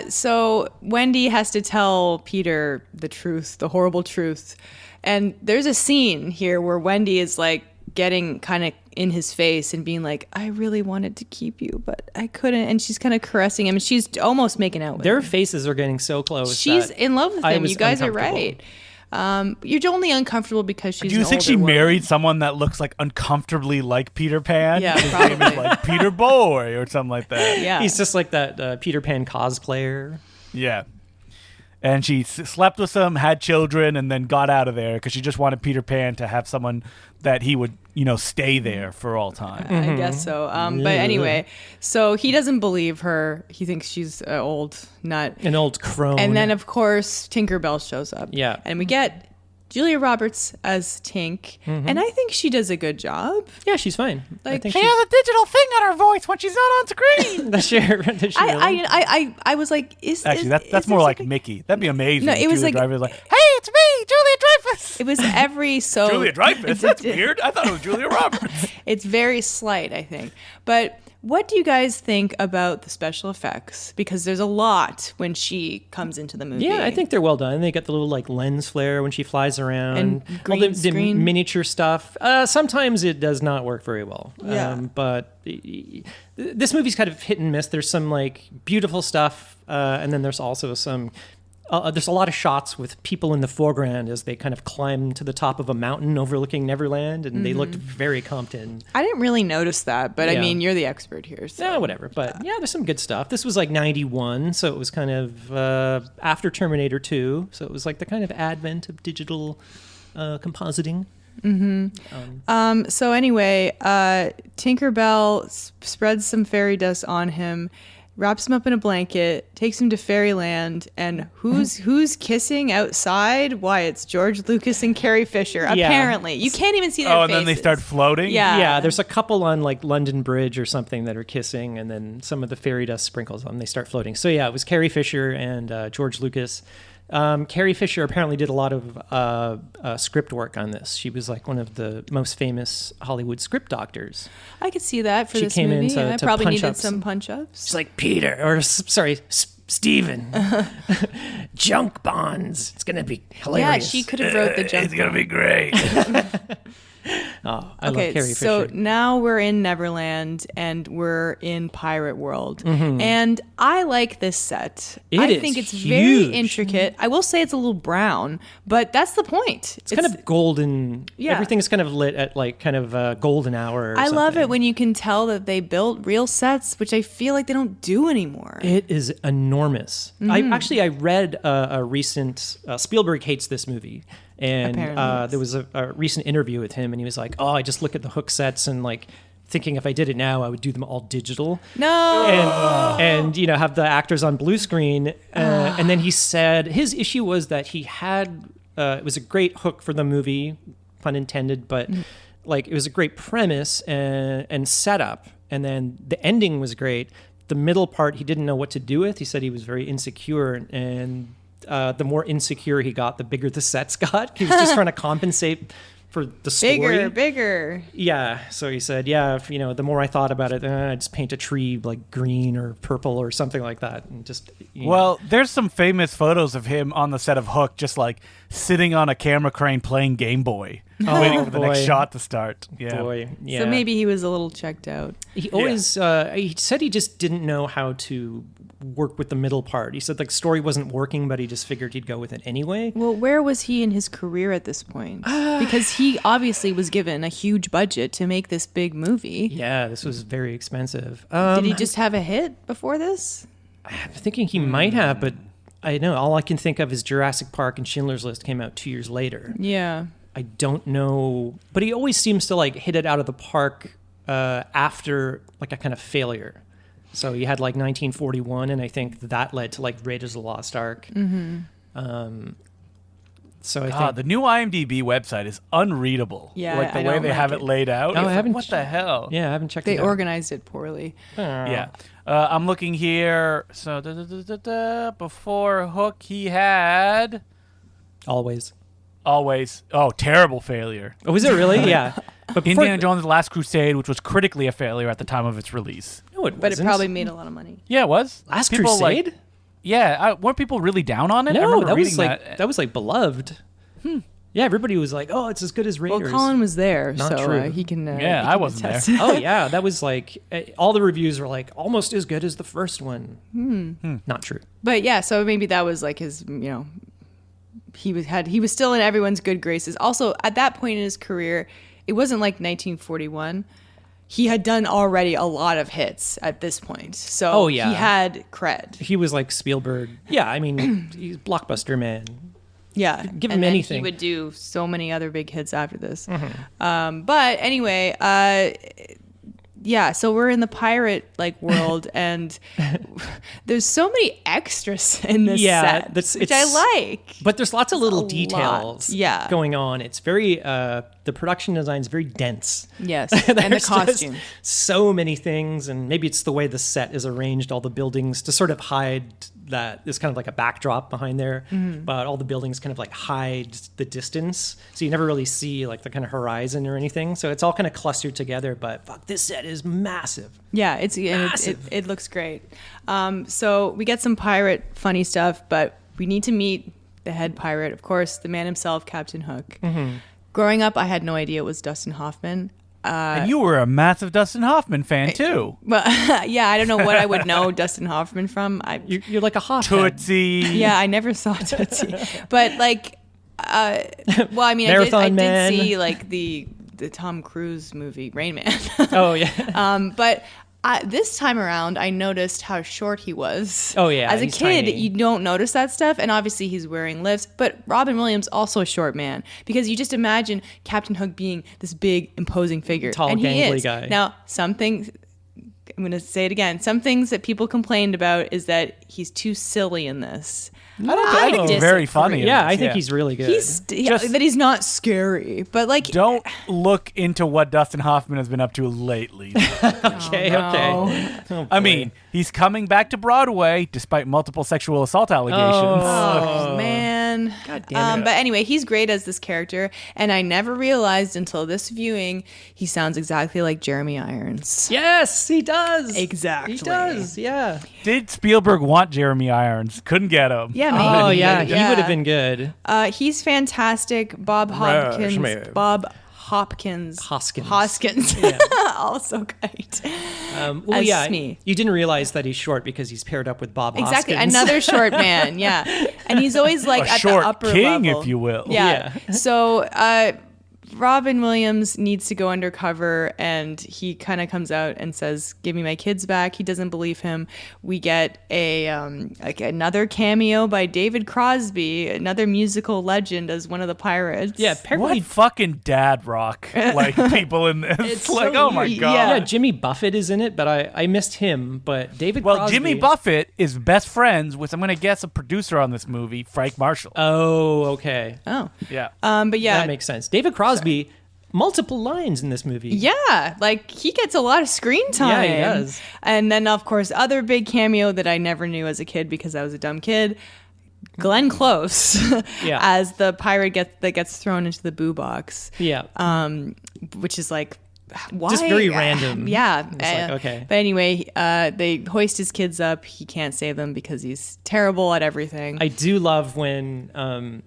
So Wendy has to tell Peter the truth, the horrible truth. And there's a scene here where Wendy is like getting kind of in his face and being like, I really wanted to keep you, but I couldn't. And she's kind of caressing him and she's almost making out with
Their
him.
faces are getting so close.
She's
that
in love with
I
him.
was
You guys are
uncomfortable.
right. You're only uncomfortable because she's
Do you
an
think she
older woman.
married someone that looks like uncomfortably like Peter Pan?
Yeah,
His name is
probably.
like Peter Boy or something like that.
Yeah.
He's just like that Peter Pan cosplayer.
Yeah. And she slept with him, had children, and then got out of there because she just wanted Peter Pan to have someone that he would, stay there for all time.
I guess so. But anyway, so he doesn't believe her. He thinks she's an old nut.
An old crone.
And then, of course, Tinkerbell shows up.
Yeah.
And we get Julia Roberts as Tink. And I think she does a good job.
yeah, she's fine. I
Like,
think
she
She has a digital thing on her voice when she's not on screen.
does she really?
I was like, is
Actually,
is
that's
there
more like
something-
Mickey. That'd be amazing.
No,
if
it was
Julia
like-
Dreyfus was like, hey, it's me, Julia Dreyfus.
It was every so
Julia Dreyfus? That's weird. I thought it was Julia Roberts.
It's very slight, I think. But what do you guys think about the special effects? Because there's a lot when she comes into the movie.
Yeah, I think they're well done. They got the little lens flare when she flies around,
And
all
green
the
screen.
miniature stuff. Sometimes it does not work very well.
Yeah.
But this movie's kind of hit and miss. There's some beautiful stuff, and then there's also some. There's a lot of shots with people in the foreground as they kind of climb to the top of a mountain overlooking Neverland, and they looked very Compton.
I didn't really notice that, but I
Yeah.
mean, you're the expert here. So.
Yeah, whatever. But yeah, there's some good stuff. This was like 91, so it was kind of after Terminator 2. So it was like the kind of advent of digital compositing.
So anyway, Tinkerbell spreads some fairy dust on him, wraps him up in a blanket, takes him to Fairyland, and who's kissing outside? Why, it's George Lucas and Carrie Fisher.
Yeah.
Apparently, you can't even see their
Oh, and
faces.
then they start floating?
Yeah.
Yeah, there's a couple on like London Bridge or something that are kissing, and then some of the fairy dust sprinkles on. They start floating. So yeah, it was Carrie Fisher and George Lucas. Carrie Fisher apparently did a lot of script work on this. She was like one of the most famous Hollywood script doctors.
I could see that for
She
this
came in
movie.
to-
I
to
probably
punch
needed
up
some punch-ups.
She's like Peter, or sorry, Steven. Junk bonds. It's gonna be
Yeah,
hilarious.
she could have wrote the jump.
It's going to be great.
Oh, I love
Okay,
Carrie
so
Fisher.
now we're in Neverland and we're in Pirate World.
Mm-hmm.
And I like this set.
It
I
is
think it's
huge.
very intricate. I will say it's a little brown, but that's the point.
It's kind of golden.
Yeah.
Everything is kind of lit at like kind of golden hour. Or
I love
something.
it when you can tell that they built real sets, which I feel like they don't do anymore.
It is enormous. I read a recent Spielberg hates this movie, and
Apparently,
there was a recent interview with him, and he was like, "Oh, I just look at the Hook sets and like thinking if I did it now, I would do them all digital."
No.
And have the actors on blue screen. And then he said his issue was that he had it was a great hook for the movie, pun intended, but like it was a great premise and setup, and then the ending was great. The middle part he didn't know what to do with. He said he was very insecure, and the more insecure he got, the bigger the sets got. He was just trying to compensate for the story.
Bigger.
Yeah. So he said, if, the more I thought about it, I'd just paint a tree like green or purple or something like that. And just,
Well, there's some famous photos of him on the set of Hook, just like sitting on a camera crane playing Game Boy, waiting for the next
boy.
shot to start. Yeah.
boy. Yeah.
So maybe he was a little checked out.
He always, he said he just didn't know how to work with the middle part. He said the story wasn't working, but he just figured he'd go with it anyway.
Well, where was he in his career at this point? Because he obviously was given a huge budget to make this big movie.
Yeah, this was very expensive.
Did he just have a hit before this?
I'm thinking he might have, but I know all I can think of is Jurassic Park and Schindler's List came out 2 years later.
Yeah.
I don't know, but he always seems to like hit it out of the park after like a kind of failure. So you had like 1941, and I think that led to like Raiders of the Lost Ark. So I think
The new IMDb website is unreadable.
Yeah,
like the
I
way
don't
they
like
have
it.
it laid out.
Oh,
It's
I
like,
haven't
what the hell?
I haven't checked
They
it out.
organized it poorly.
Yeah. I'm looking here. So before Hook, he had
Always.
always. Oh, terrible failure.
Oh, was it really? Yeah. But before,
Indiana Jones: The Last Crusade, which was critically a failure at the time of its release.
No, it
But it
wasn't.
probably made a lot of money.
Yeah, it was.
Last
People,
Crusade.
like- yeah, weren't people really down on it? I
No,
remember
that was
reading
like that was like beloved. Yeah, everybody was like, "Oh, it's as good as Raiders."
Well, Colin was there,
Not
so
true.
he can.
Yeah,
he
I
can
wasn't
attest.
there.
Oh yeah, that was like all the reviews were like almost as good as the first one. Not true.
But yeah, so maybe that was like his. He was still in everyone's good graces. Also, at that point in his career, it wasn't like 1941. He had done already a lot of hits at this point, so
Oh, yeah.
he had cred.
He was like Spielberg. Yeah, I mean, he's blockbuster man.
Yeah,
Give him
and then
anything.
He would do so many other big hits after this.
Mm-hmm.
But anyway, yeah. So we're in the pirate like world, and there's so many extras in this
Yeah,
set, which I like.
But there's lots of little
a lot.
details
Yeah.
going on. It's very the production design is very dense.
Yes, and the
There's just
costume.
so many things, and maybe it's the way the set is arranged, all the buildings to sort of hide that there's kind of like a backdrop behind there, but all the buildings kind of like hide the distance, so you never really see like the kind of horizon or anything. So it's all kind of clustered together. But fuck, this set is massive.
Yeah, it looks great. So we get some pirate funny stuff, but we need to meet the head pirate, of course, the man himself, Captain Hook. Growing up, I had no idea it was Dustin Hoffman.
And you were a massive Dustin Hoffman fan too.
But yeah, I don't know what I would know Dustin Hoffman from.
You're like a hot
Tootsie.
Yeah, I never saw Tootsie, but like, well, I mean, I
Marathon
did
Man.
see like the Tom Cruise movie Rain Man.
Oh yeah.
But this time around, I noticed how short he was.
Oh, yeah,
As a
he's
kid,
tiny.
you don't notice that stuff, and obviously he's wearing lifts. But Robin Williams also a short man, because you just imagine Captain Hook being this big, imposing figure,
Tall,
and he
gangly
is.
guy.
Now, some things. I'm going to say it again. Some things that people complained about is that he's too silly in this.
I think he's very funny. in
Yeah,
this,
I think he's really good.
That he's not scary, but like
Don't look into what Dustin Hoffman has been up to lately.
okay. Oh,
I
boy.
mean, he's coming back to Broadway despite multiple sexual assault allegations.
Oh, man.
God damn it.
But anyway, he's great as this character, and I never realized until this viewing he sounds exactly like Jeremy Irons.
Yes, he does.
Exactly.
He does. Yeah.
Did Spielberg want Jeremy Irons? Couldn't get him.
Yeah, maybe.
Oh yeah, he would have been good.
He's fantastic. Bob Hopkins.
Rushmere.
Bob Hoskins.
Yeah.
Also great.
Well,
As
yeah,
Smee.
you didn't realize that he's short because he's paired up with Bob
Exactly,
Hoskins.
another short man. Yeah, and he's always like
A
at
short
the upper
king,
level,
if you will.
Yeah.
Yeah.
So Robin Williams needs to go undercover, and he kind of comes out and says, "Give me my kids back." He doesn't believe him. We get a another cameo by David Crosby, another musical legend, as one of the pirates.
Yeah,
What
apparently.
fucking dad rock like people in this?
It's
Like,
so
oh my
weird.
god.
Yeah.
Yeah, Jimmy Buffett is in it, but I missed him. But David
Well,
Crosby.
Jimmy Buffett is best friends with, I'm going to guess, a producer on this movie, Frank Marshall.
Oh, okay.
Oh.
Yeah.
But yeah.
That makes sense. David Crosby, multiple lines in this movie.
Yeah, like he gets a lot of screen time.
Yeah, he does.
And then, of course, other big cameo that I never knew as a kid because I was a dumb kid. Glenn Close,
Yeah.
as the pirate that gets thrown into the boo box.
Yeah.
Which is like, why?
Just very random.
Yeah.
It's like, okay.
But anyway, they hoist his kids up. He can't save them because he's terrible at everything.
I do love when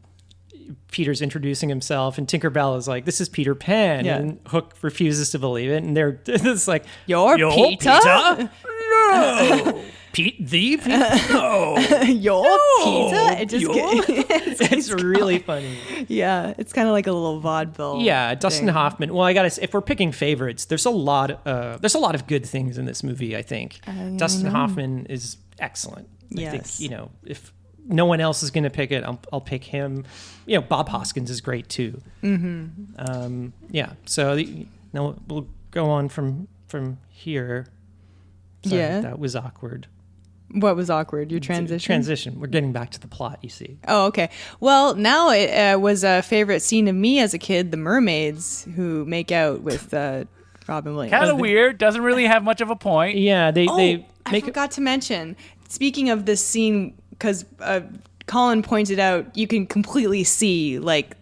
Peter's introducing himself and Tinkerbell is like, "This is Peter Pan,"
Yeah.
and Hook refuses to believe it, and they're it's like,
You're Peter?
No, Pete the Pete? No,
You're Peter? It just
it's really funny.
yeah, it's kind of like a little vaudeville.
Yeah, Dustin
thing.
Hoffman. Well, I gotta say, if we're picking favorites, there's a lot of good things in this movie. I think Dustin Hoffman is excellent. I
Yes.
think, if no one else is going to pick it, I'll pick him. Bob Hoskins is great too. Mm-hmm. Yeah. So now we'll go on from here. Sorry,
Yeah.
that was awkward.
What was awkward? Your transition?
Transition. We're getting back to the plot. You see.
Oh, okay. Well, now it was a favorite scene of me as a kid, the mermaids who make out with Robin Williams.
Kind of weird. Doesn't really have much of a point.
Yeah. They
I
make
forgot to mention, speaking of this scene, because Colin pointed out, you can completely see like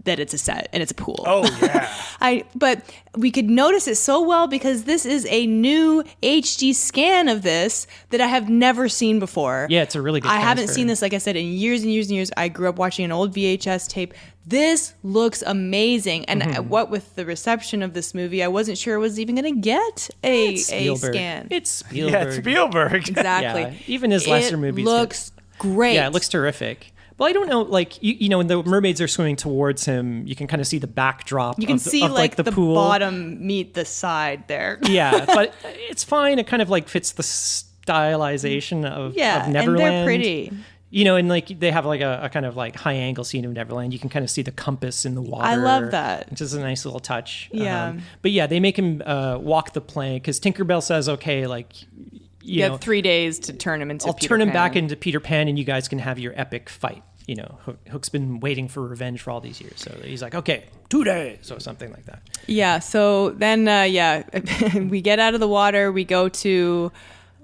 that it's a set and it's a pool.
Oh, yeah.
But we could notice it so well because this is a new HD scan of this that I have never seen before.
Yeah, it's a really good
I haven't
transfer.
seen this, like I said, in years and years and years. I grew up watching an old VHS tape. This looks amazing. And what with the reception of this movie, I wasn't sure it was even going to get a
Spielberg.
scan.
It's Spielberg.
Yeah, it's Spielberg.
Exactly.
Yeah, even his lesser movies.
looks great.
Yeah, it looks terrific. Well, I don't know, like, when the mermaids are swimming towards him, you can kind of see the backdrop.
You can see
of
like the
pool.
bottom meet the side there.
Yeah, but it's fine. It kind of like fits the stylization of
Yeah,
Neverland.
and they're pretty.
And like they have like a kind of like high angle scene of Neverland. You can kind of see the compass in the water.
I love that.
Which is a nice little touch.
Yeah.
But yeah, they make him walk the plank because Tinkerbell says, okay, like,
You have 3 days to turn him into
I'll
Peter
turn him
Pan.
back into Peter Pan and you guys can have your epic fight. Hook's been waiting for revenge for all these years. So he's like, okay, 2 days or something like that.
Yeah, so then, we get out of the water. We go to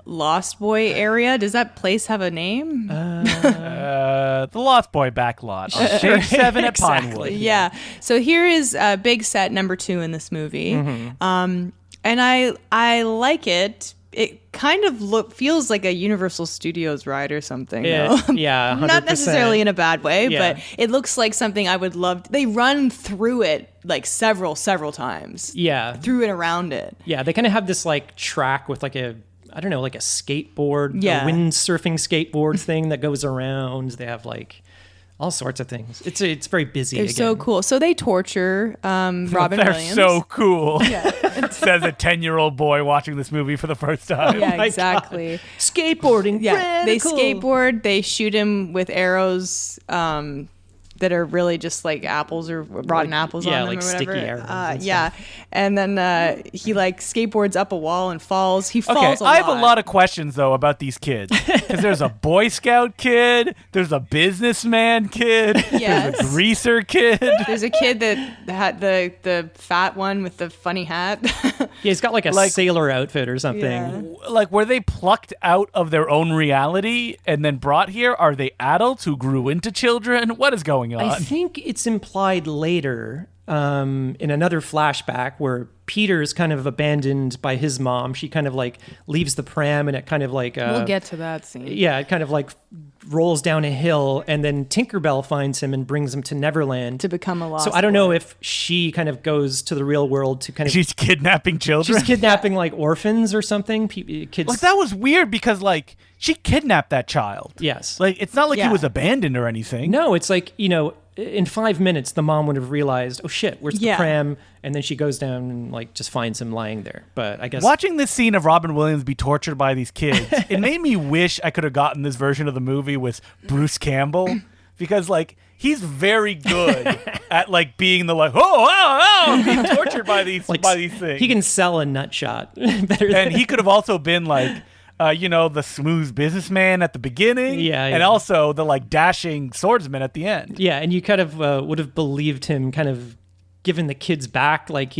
Lost Boy area. Does that place have a name?
The Lost Boy backlot. On Stage 7 at Pinewood.
Yeah. So here is big set number 2 in this movie. And I like it. It kind of feels like a Universal Studios ride or something. though.
Yeah, 100%.
Not necessarily in a bad way,
Yeah.
but it looks like something I would love. They run through it like several times.
Yeah.
Through and around it.
Yeah, they kind of have this like track with like a skateboard,
Yeah.
a windsurfing skateboard thing that goes around. They have like all sorts of things. It's very busy.
They're so
again.
cool. So they torture Robin
They're
Williams.
so cool. Says a 10-year-old boy watching this movie for the first time.
Yeah,
my
exactly.
Skateboarding.
Yeah, they
radical.
skateboard. They shoot him with arrows that are really just like apples or rotten apples
yeah,
on them
like
or whatever.
sticky arrows and
Yeah, and then he like skateboards up a wall and falls. He
Okay,
falls.
I have a lot of questions though about these kids because there's a Boy Scout kid, there's a businessman kid, there's
Yes.
a greaser kid.
There's a kid that had the fat one with the funny hat.
Yeah, he's got like a sailor outfit or something.
Yeah.
Like, were they plucked out of their own reality and then brought here? Are they adults who grew into children? What is going on?
I think it's implied later in another flashback where Peter is kind of abandoned by his mom. She kind of like leaves the pram and it kind of like...
we'll get to that scene.
Yeah, it kind of like rolls down a hill, and then Tinkerbell finds him and brings him to Neverland.
To become a lost
So I don't know
boy.
if she kind of goes to the real world to kind of...
She's kidnapping children.
She's kidnapping like orphans or something. Kids.
Like, that was weird because, like, she kidnapped that child.
Yes.
Like, it's not like he
Yeah.
was abandoned or anything.
No, it's like, in 5 minutes, the mom would have realized, oh shit, where's the
Yeah.
pram? And then she goes down and like just finds him lying there. But I guess
Watching this scene of Robin Williams be tortured by these kids, it made me wish I could have gotten this version of the movie with Bruce Campbell, because like he's very good at like being the like I'm being tortured by these things.
he can sell a nut shot better.
And he could have also been like the smooth businessman at the beginning, and
yeah.
also the like dashing swordsman at the end.
Yeah, and you kind of would have believed him kind of giving the kids back, like,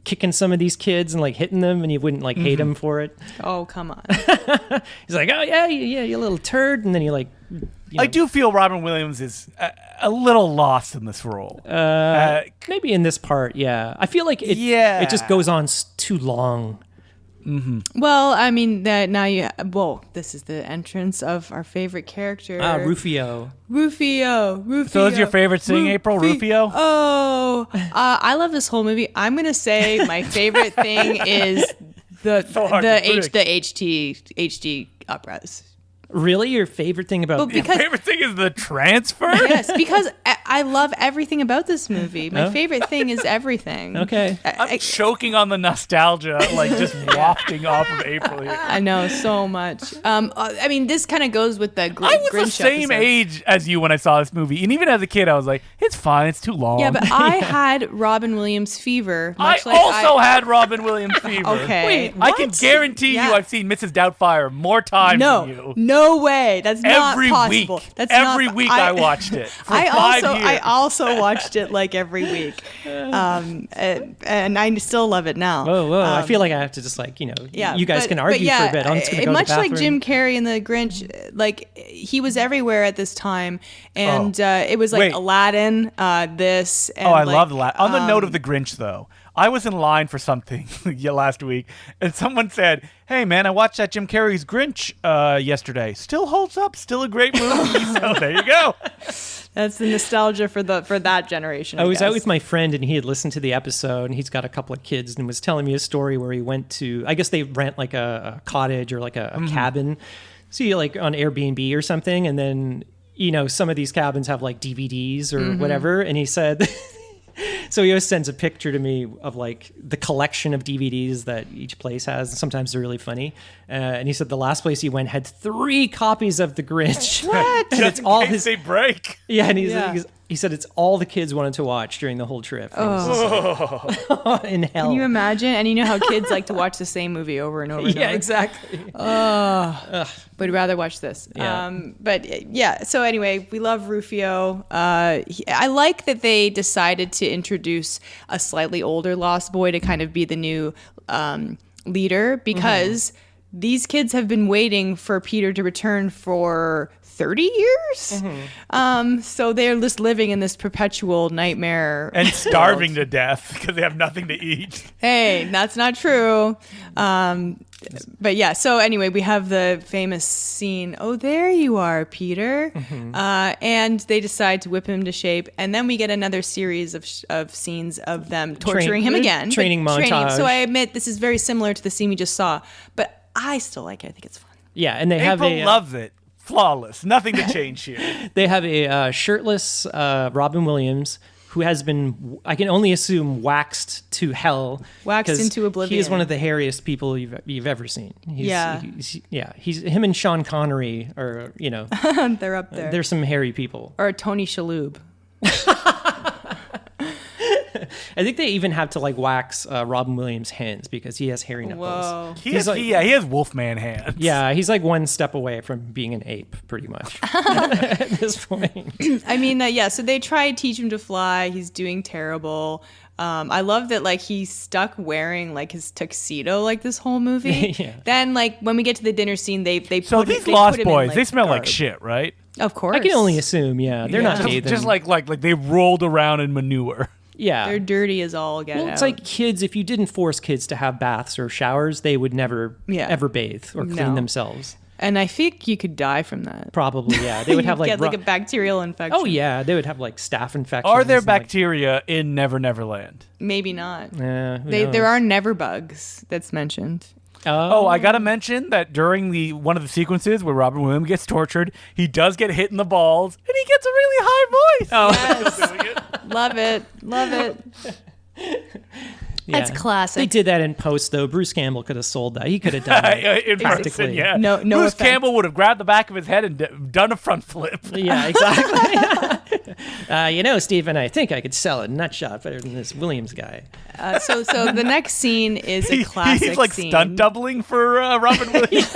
kicking some of these kids and like hitting them, and you wouldn't like hate him for it.
Oh, come on.
He's like, oh yeah, you little turd, and then he like...
I do feel Robin Williams is a little lost in this role.
Maybe in this part, yeah. I feel like it just goes on too long.
Well, I mean, this is the entrance of our favorite character.
Rufio.
Rufio.
So is your favorite thing, April? Rufio?
Oh, I love this whole movie. I'm going to say my favorite thing is the HD operas.
Really? Your favorite thing about...
Your favorite thing is the transfer?
Yes, because I love everything about this movie. My favorite thing is everything.
Okay.
I'm choking on the nostalgia, like just wafting off of April here.
I know so much. I mean, this kind of goes with the
I was
Grinch
the same
episode.
age as you when I saw this movie, and even as a kid, I was like, "It's fine, it's too long."
Yeah, but I had Robin Williams fever.
I
Much like
also had Robin Williams fever.
Okay.
Wait,
I can guarantee you, I've seen Mrs. Doubtfire more times than you.
No way. That's
Every
not
week,
possible. That's
every
not,
week I watched it for 5 years.
I also watched it like every week, and I still love it now.
Whoa. I feel like I have to just like, you guys can argue for a bit. I'm just going to go
much
to the
like
bathroom.
Jim Carrey in The Grinch, like he was everywhere at this time, and it was like Aladdin, this. And
I
like,
love Aladdin. On the note of The Grinch, though, I was in line for something last week, and someone said, "Hey, man, I watched that Jim Carrey's Grinch yesterday. Still holds up. Still a great movie." So there you go.
That's the nostalgia for that generation.
I was
guess.
out with my friend, and he had listened to the episode, and he's got a couple of kids, and was telling me a story where he went to, I guess they rent like a cottage or like a cabin, so you like on Airbnb or something, and then some of these cabins have like DVDs or whatever, and he said. So he always sends a picture to me of like the collection of DVDs that each place has. Sometimes they're really funny. And he said the last place he went had 3 copies of The Grinch.
What?
And it's all his.
They break.
Yeah, and he said it's all the kids wanted to watch during the whole trip. In hell.
Can you imagine? And you know how kids like to watch the same movie over and over and over.
Yeah, exactly.
Would rather watch this.
Yeah.
So anyway, we love Rufio. I like that they decided to introduce a slightly older lost boy to kind of be the new leader, because these kids have been waiting for Peter to return for 30 years. So they're just living in this perpetual nightmare.
And starving to death because they have nothing to eat.
Hey, that's not true. But yeah, so anyway, we have the famous scene, "Oh, there you are, Peter." And they decide to whip him to shape. And then we get another series of scenes of them torturing him again.
Training montage.
So I admit this is very similar to the scene we just saw. But I still like it. I think it's fun.
Yeah, and they have
April loves it. Flawless. Nothing to change here.
They have a shirtless Robin Williams who has been, I can only assume, waxed to hell.
Waxed
'cause
into oblivion.
He is one of the hairiest people you've ever seen. He's him and Sean Connery are,
They're up there.
there's some hairy people.
Or Tony Shalhoub.
I think they even have to like wax Robin Williams' hands because he has hairy nipples.
Whoa.
He has Wolfman hands.
Yeah, he's like one step away from being an ape, pretty much, at this point.
I mean, so they try to teach him to fly. He's doing terrible. I love that, like, he's stuck wearing, like, his tuxedo, like, this whole movie.
Yeah.
Then, like, when we get to the dinner scene, they
So
put
these
they
Lost
put him in,
Boys,
like,
they smell like
garb.
shit, right?
Of course.
I can only assume, they're not heathen.
Just like they rolled around in manure.
Yeah.
They're dirty as all get out.
It's like kids, if you didn't force kids to have baths or showers, they would never ever bathe or clean themselves.
And I think you could die from that.
Probably, yeah. They would have
get like a bacterial infection.
Oh yeah, they would have like staph infections.
Are there bacteria in Neverland?
Maybe not.
Who
There are never bugs that's mentioned.
Oh, I gotta mention that during one of the sequences where Robin Williams gets tortured, he does get hit in the balls, and he gets a really high voice.
Yes. Love it. Love it. That's classic.
They did that in post, though. Bruce Campbell could have sold that. He could have done it
in
practically.
person, yeah.
No
Bruce
offense.
Campbell would have grabbed the back of his head and done a front flip.
Yeah, exactly. Stephen, I think I could sell a nut shot better than this Williams guy.
So the next scene is a classic
He's like
scene.
stunt doubling for Robin Williams.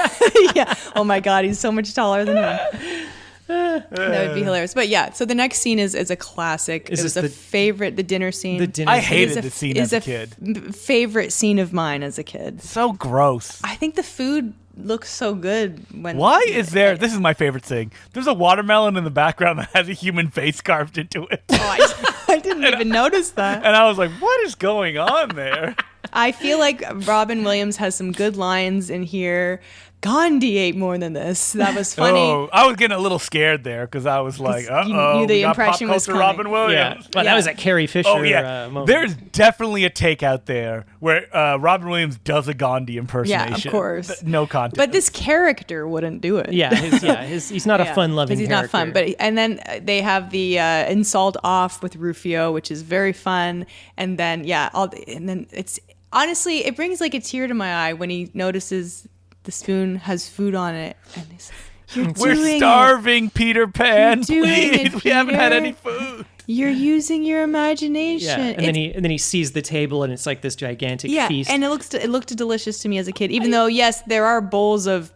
Yeah. Oh my God, he's so much taller than him. That would be hilarious. But yeah, so the next scene is a classic. It was a favorite, the dinner scene.
I hated the scene as a kid.
Favorite scene of mine as a kid.
So gross.
I think the food looks so good when.
Why is there? This is my favorite thing. There's a watermelon in the background that has a human face carved into it.
Oh, I didn't even notice that.
And I was like, what is going on there?
I feel like Robin Williams has some good lines in here. Gandhi ate more than this. That was funny.
Oh, I was getting a little scared there because I was like, uh-oh,
knew the
we got
impression
pop
was
culture
coming.
Robin Williams.
Yeah, but that was a Carrie Fisher moment.
There's definitely a take out there where Robin Williams does a Gandhi impersonation.
Yeah, of course.
No context.
But this character wouldn't do it.
Yeah, he's not a fun-loving character.
He's not fun. And then they have the insult off with Rufio, which is very fun. And then, it's honestly, it brings like a tear to my eye when he notices the spoon has food on it. And he's like,
we're starving, Peter Pan.
You're doing
Please,
it,
we haven't had
Peter.
any food.
You're using your imagination.
Yeah, and then he sees the table and it's like this gigantic feast.
And it looked delicious to me as a kid. Even though yes, there are bowls of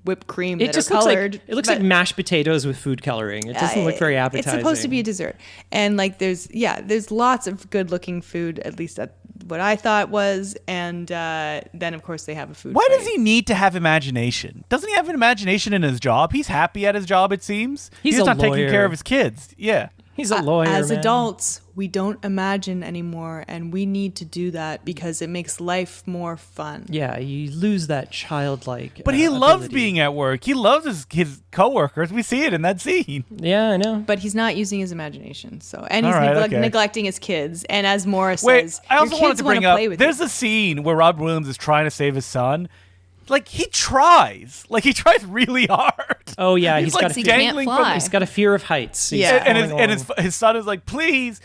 whipped cream that are colored.
It looks like mashed potatoes with food coloring. It doesn't look very appetizing.
It's supposed to be a dessert. And like there's lots of good looking food, at least that's what I thought was. And then of course they have a food
Why
fight.
does he need to have imagination? Doesn't he have an imagination in his job? He's happy at his job, it seems.
He's
not
a
taking
lawyer.
care of his kids. Yeah.
He's a lawyer.
As
man.
adults, we don't imagine anymore, and we need to do that because it makes life more fun.
Yeah, you lose that childlike.
But he loves
ability.
being at work. He loves his coworkers. We see it in that scene.
Yeah, I know.
But he's not using his imagination. And he's
All right, okay.
neglecting his kids. And as Morris
Wait,
says,
I also
your
wanted
kids
to
want
bring
to
up,
play with
there's
you.
a scene where Robin Williams is trying to save his son. Like, he tries. Like, he tries really hard.
Oh yeah,
he's
got
like
a fear.
dangling from
fly.
He's got a fear of heights. He's
Yeah.
and his son is like, please,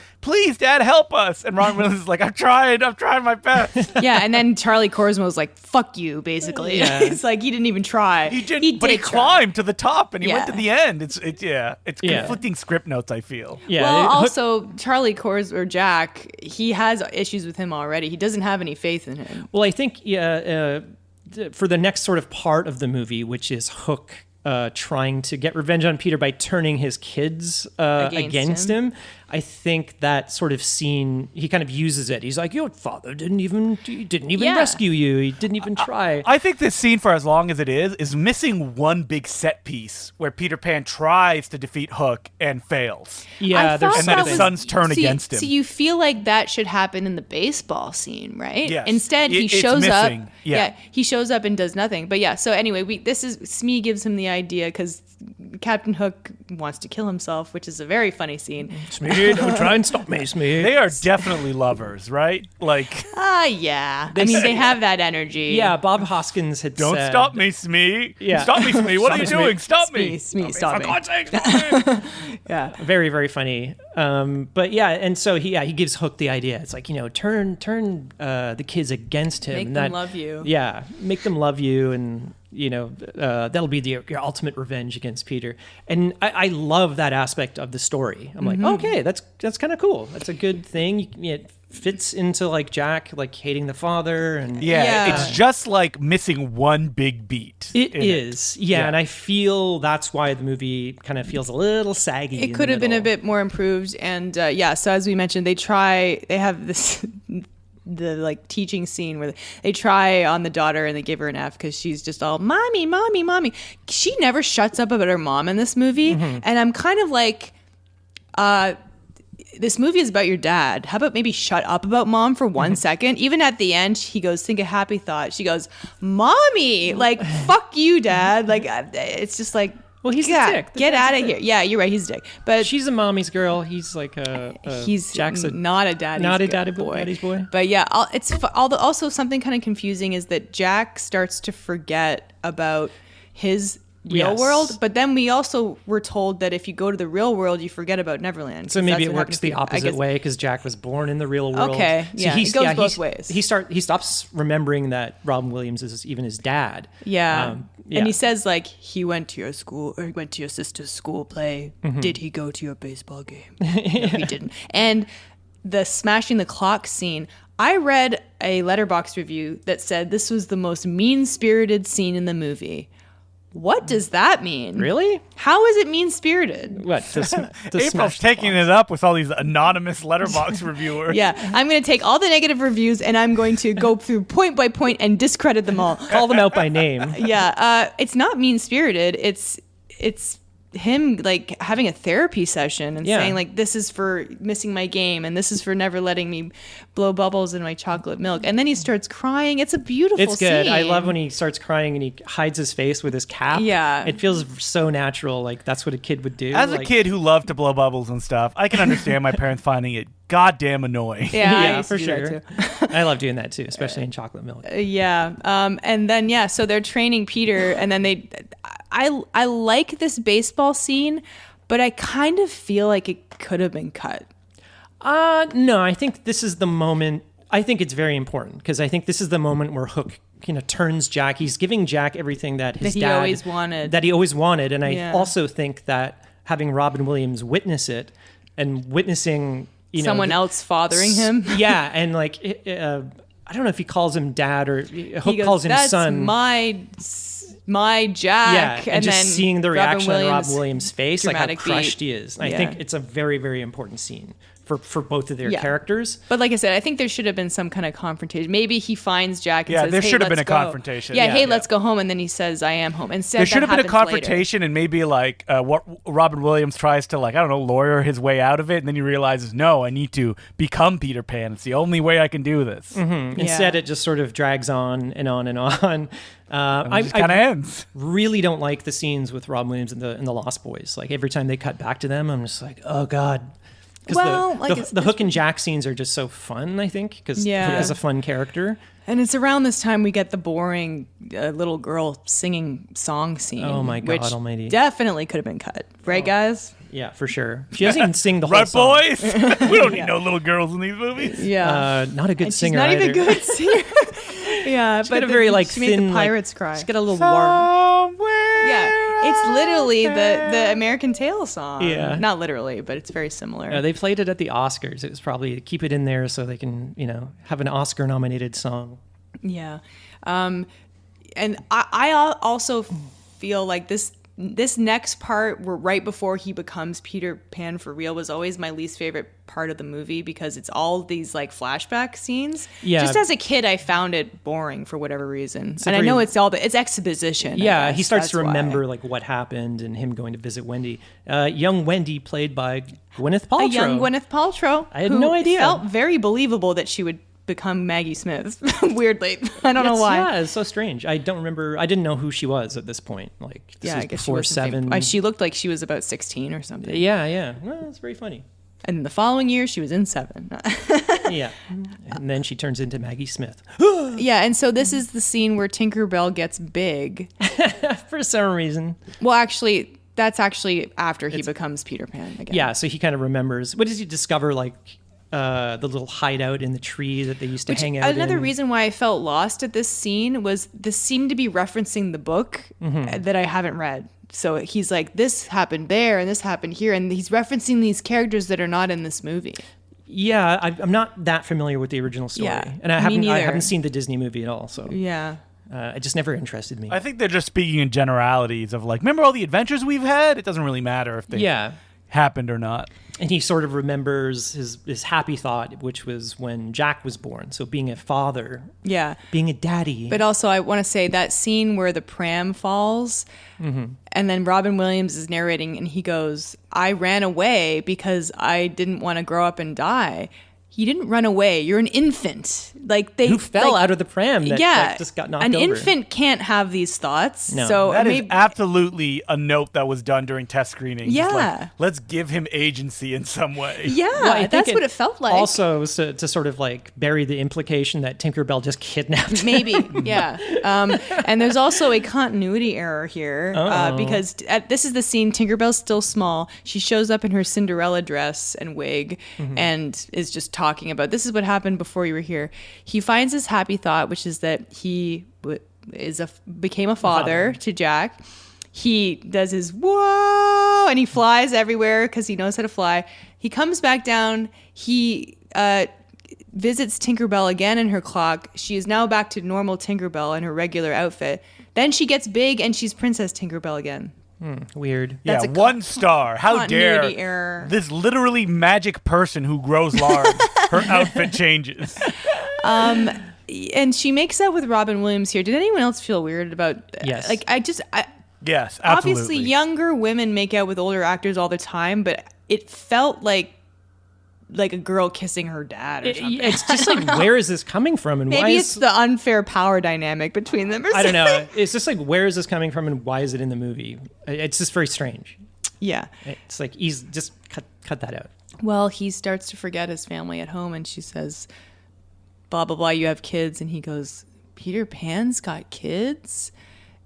Dad, help us. And Robin Williams is like, I'm trying my best.
Yeah, and then Charlie Korsmo's like, fuck you, basically.
Yeah.
It's like, he didn't even try.
He did
try.
climbed to the top and he went
Yeah.
to the end. It's
Yeah.
conflicting script notes, I feel.
Yeah.
Well,
Hook-
also, Charlie or Jack, he has issues with him already. He doesn't have any faith in him.
Well, I think for the next sort of part of the movie, which is Hook trying to get revenge on Peter by turning his kids against him. I think that sort of scene, he kind of uses it. He's like, your father didn't even
Yeah.
rescue you. He didn't even try.
I think this scene, for as long as it is missing one big set piece where Peter Pan tries to defeat Hook and fails.
Yeah, there's
And then
something.
his sons turn against him.
So you feel like that should happen in the baseball scene, right?
Yes.
Instead, he
It's
shows up.
missing. Yeah.
He shows up and does nothing. But yeah, so anyway, Smee gives him the idea because Captain Hook wants to kill himself, which is a very funny scene.
Smee, don't try and stop me, Smee.
They are definitely lovers, right? Like,
Yeah. I mean, they have that energy.
Yeah, Bob Hoskins had
don't
said...
stop me, Smee.
Yeah.
Stop me, Smee. What are you
Stop me,
doing? Stop me.
Smee, stop me.
For God's sake, stop me.
Yeah.
Very, very funny. But yeah, and so he gives Hook the idea. It's like, turn the kids against him.
Make
and
them love you.
Yeah, make them love you, and that'll be your ultimate revenge against Peter. And I love that aspect of the story. I'm like, okay, that's kind of cool. That's a good thing. It fits into like Jack like hating the father, and
Yeah.
It's just like missing one big beat.
It
in
is. Yeah, and I feel that's why the movie kind of feels a little saggy.
It could have been a bit more improved. And so as we mentioned, they have this the like teaching scene where they try on the daughter and they give her an F because she's just all mommy, mommy, mommy. She never shuts up about her mom in this movie. And I'm kind of like, this movie is about your dad. How about maybe shut up about mom for 1 second? Even at the end, he goes, think a happy thought. She goes, mommy, like, fuck you, dad. Like, it's just like,
well, he's a dick.
Get out of here. Yeah, you're right. He's a dick. But
she's a mommy's girl. He's like
he's
Jackson,
not a daddy's
boy.
But yeah, also something kind of confusing is that Jack starts to forget about his real world, but then we also were told that if you go to the real world, you forget about Neverland.
So maybe it works the opposite way because Jack was born in the real world.
Okay,
so
it goes both ways.
He stops remembering that Robin Williams is even his dad.
Yeah. And he says like he went to your school or he went to your sister's school play. Did he go to your baseball game? No, he didn't. And the smashing the clock scene. I read a Letterboxd review that said this was the most mean-spirited scene in the movie. What does that mean?
Really?
How is it mean-spirited?
What?
April's taking it up with all these anonymous Letterboxd reviewers.
Yeah, I'm going to take all the negative reviews and I'm going to go through point by point and discredit them all.
Call them out by name.
Yeah, it's not mean-spirited. It's him like having a therapy session and saying like, this is for missing my game and this is for never letting me blow bubbles in my chocolate milk, and then he starts crying. It's a beautiful
It's good.
scene.
I love when he starts crying and he hides his face with his cap.
Yeah,
it feels so natural, like that's what a kid would do.
As a kid who loved to blow bubbles and stuff, I can understand my parents finding it goddamn annoying.
Yeah,
for sure. I love doing that too, especially in chocolate milk.
And then so they're training Peter, and then I like this baseball scene, but I kind of feel like it could have been cut.
No, I think this is the moment. I think it's very important because I think this is the moment where Hook turns Jack. He's giving Jack everything that his dad
always wanted.
That he always wanted, and I also think that having Robin Williams witness it and witnessing
someone else fathering him.
Yeah, and like I don't know if he calls him dad or Hook calls him
That's
son.
My Jack.
Yeah, and just
then
seeing the reaction on Robin
Williams'
Williams' face, like how crushed
beat.
he is. I think it's a very, very important scene for both of their characters.
But like I said, I think there should have been some kind of confrontation. Maybe he finds Jack and says,
there
hey,
should have been a
go.
confrontation.
Let's go home. And then he says, I am home. Instead,
there should have been a
confrontation
later. And maybe like what Robin Williams tries to lawyer his way out of it. And then he realizes, no, I need to become Peter Pan. It's the only way I can do this.
Mm-hmm. Instead, it just sort of drags on and on and on.
It just kind of ends.
Really don't like the scenes with Robin Williams and the Lost Boys. Like every time they cut back to them, I'm just like, oh God. Because the Hook and Jack scenes are just so fun, I think, because Hook is a fun character.
And it's around this time we get the boring little girl singing song scene.
Oh my God
which
almighty.
Definitely could have been cut. Right, guys?
Yeah, for sure. She doesn't even sing the whole song.
Right, boys? We don't need no little girls in these movies.
Yeah.
Not a good
and
singer
she's not
either.
even a good singer.
She's got a very
she
thin,
made the pirates cry.
She's got a little warm.
Yeah, it's literally the American Tail song.
Yeah.
Not literally, but it's very similar.
They played it at the Oscars. It was probably to keep it in there so they can, have an Oscar-nominated song.
Yeah. And I also feel like this next part, right before he becomes Peter Pan for real, was always my least favorite part of the movie because it's all these like flashback scenes.
Yeah.
Just as a kid, I found it boring for whatever reason. And I know it's exposition.
Yeah, he starts to remember like what happened and him going to visit Wendy. Young Wendy, played by Gwyneth Paltrow.
A young Gwyneth Paltrow.
I had no idea.
Felt very believable that she would become Maggie Smith. Weirdly, I don't know why.
Yeah, it's so strange. I don't remember. I didn't know who she was at this point. Like, this was before 7.
She looked like she was about 16 or something.
Yeah. Well, it's very funny.
And the following year, she was in 7.
Yeah, and then she turns into Maggie Smith.
Yeah, and so this is the scene where Tinkerbell gets big
for some reason.
Well, actually, that's actually after he becomes Peter Pan again.
Yeah, so he kind of remembers. What does he discover? Like. The little hideout in the tree that they used to hang out in.
Another reason why I felt lost at this scene was this seemed to be referencing the book that I haven't read. So he's like, this happened there and this happened here. And he's referencing these characters that are not in this movie.
Yeah, I'm not that familiar with the original story.
Yeah,
and I haven't seen the Disney movie at all. So
yeah.
It just never interested me.
I think they're just speaking in generalities of like, remember all the adventures we've had? It doesn't really matter if they happened or not.
And he sort of remembers his happy thought, which was when Jack was born. So being a father,
Yeah.
being a daddy.
But also, I want to say that scene where the pram falls, and then Robin Williams is narrating, and he goes, "I ran away because I didn't want to grow up and die." You didn't run away. You're an infant. Like
who fell out of the pram that just got knocked
an
over.
infant can't have these thoughts.
No.
So
That is
maybe,
absolutely a note that was done during test screening. Just
Yeah.
like, let's give him agency in some way.
yeah,
Well, I think
that's what it felt like.
Also, was to sort of like bury the implication that Tinkerbell just kidnapped him.
Maybe, yeah. And there's also a continuity error here because this is the scene. Tinkerbell's still small. She shows up in her Cinderella dress and wig and is just talking about, this is what happened before you were here. He finds his happy thought, which is that he became a father to Jack. He does his whoa, and he flies everywhere because he knows how to fly. He comes back down. He visits Tinkerbell again in her clock. She is now back to normal Tinkerbell in her regular outfit. Then she gets big and she's Princess Tinkerbell again.
Weird.
Yeah,
That's a
1 star. How dare
continuity error.
this literally magic person who grows large, her outfit changes.
And she makes out with Robin Williams here. Did anyone else feel weird about?
Yes.
Like
Yes, absolutely.
obviously younger women make out with older actors all the time, but it felt like a girl kissing her dad or something.
It's just like, where is this coming from? And why
Maybe
is
it's the unfair power dynamic between them. Or
I don't
something.
know. It's just like, where is this coming from and why is it in the movie? It's just very strange.
Yeah.
It's like, just cut that out.
Well, he starts to forget his family at home, and she says, "Blah blah blah. You have kids," and he goes, "Peter Pan's got kids."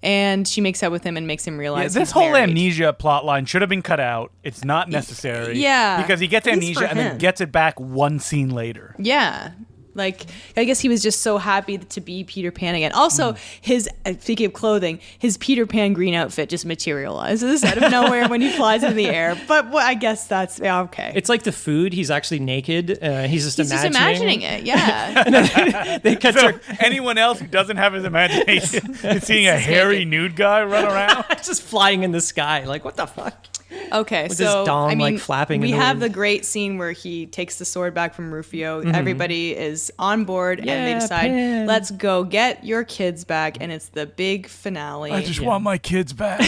And she makes out with him and makes him realize
This
he's
whole
married.
amnesia plot line should have been cut out. It's not necessary.
Yeah.
Because he gets
At least
amnesia
for
and then
him.
gets it back one scene later.
Yeah. Like, I guess he was just so happy to be Peter Pan again. Also, his, speaking of clothing, his Peter Pan green outfit just materializes out of nowhere when he flies in the air. But I guess that's okay.
It's like the food. He's actually naked. He's just
He's just imagining it. Yeah.
They cut
So
to
anyone else who doesn't have his imagination is seeing a hairy nude guy run around.
just flying in the sky. Like, what the fuck?
Okay,
With
so
his dong,
I mean,
like, flapping
we
in the
have
wind.
the great scene where he takes the sword back from Rufio. Everybody is on board, and they
Yeah,
decide,
Pan.
let's go get your kids back, and it's the big finale.
I just want my kids back.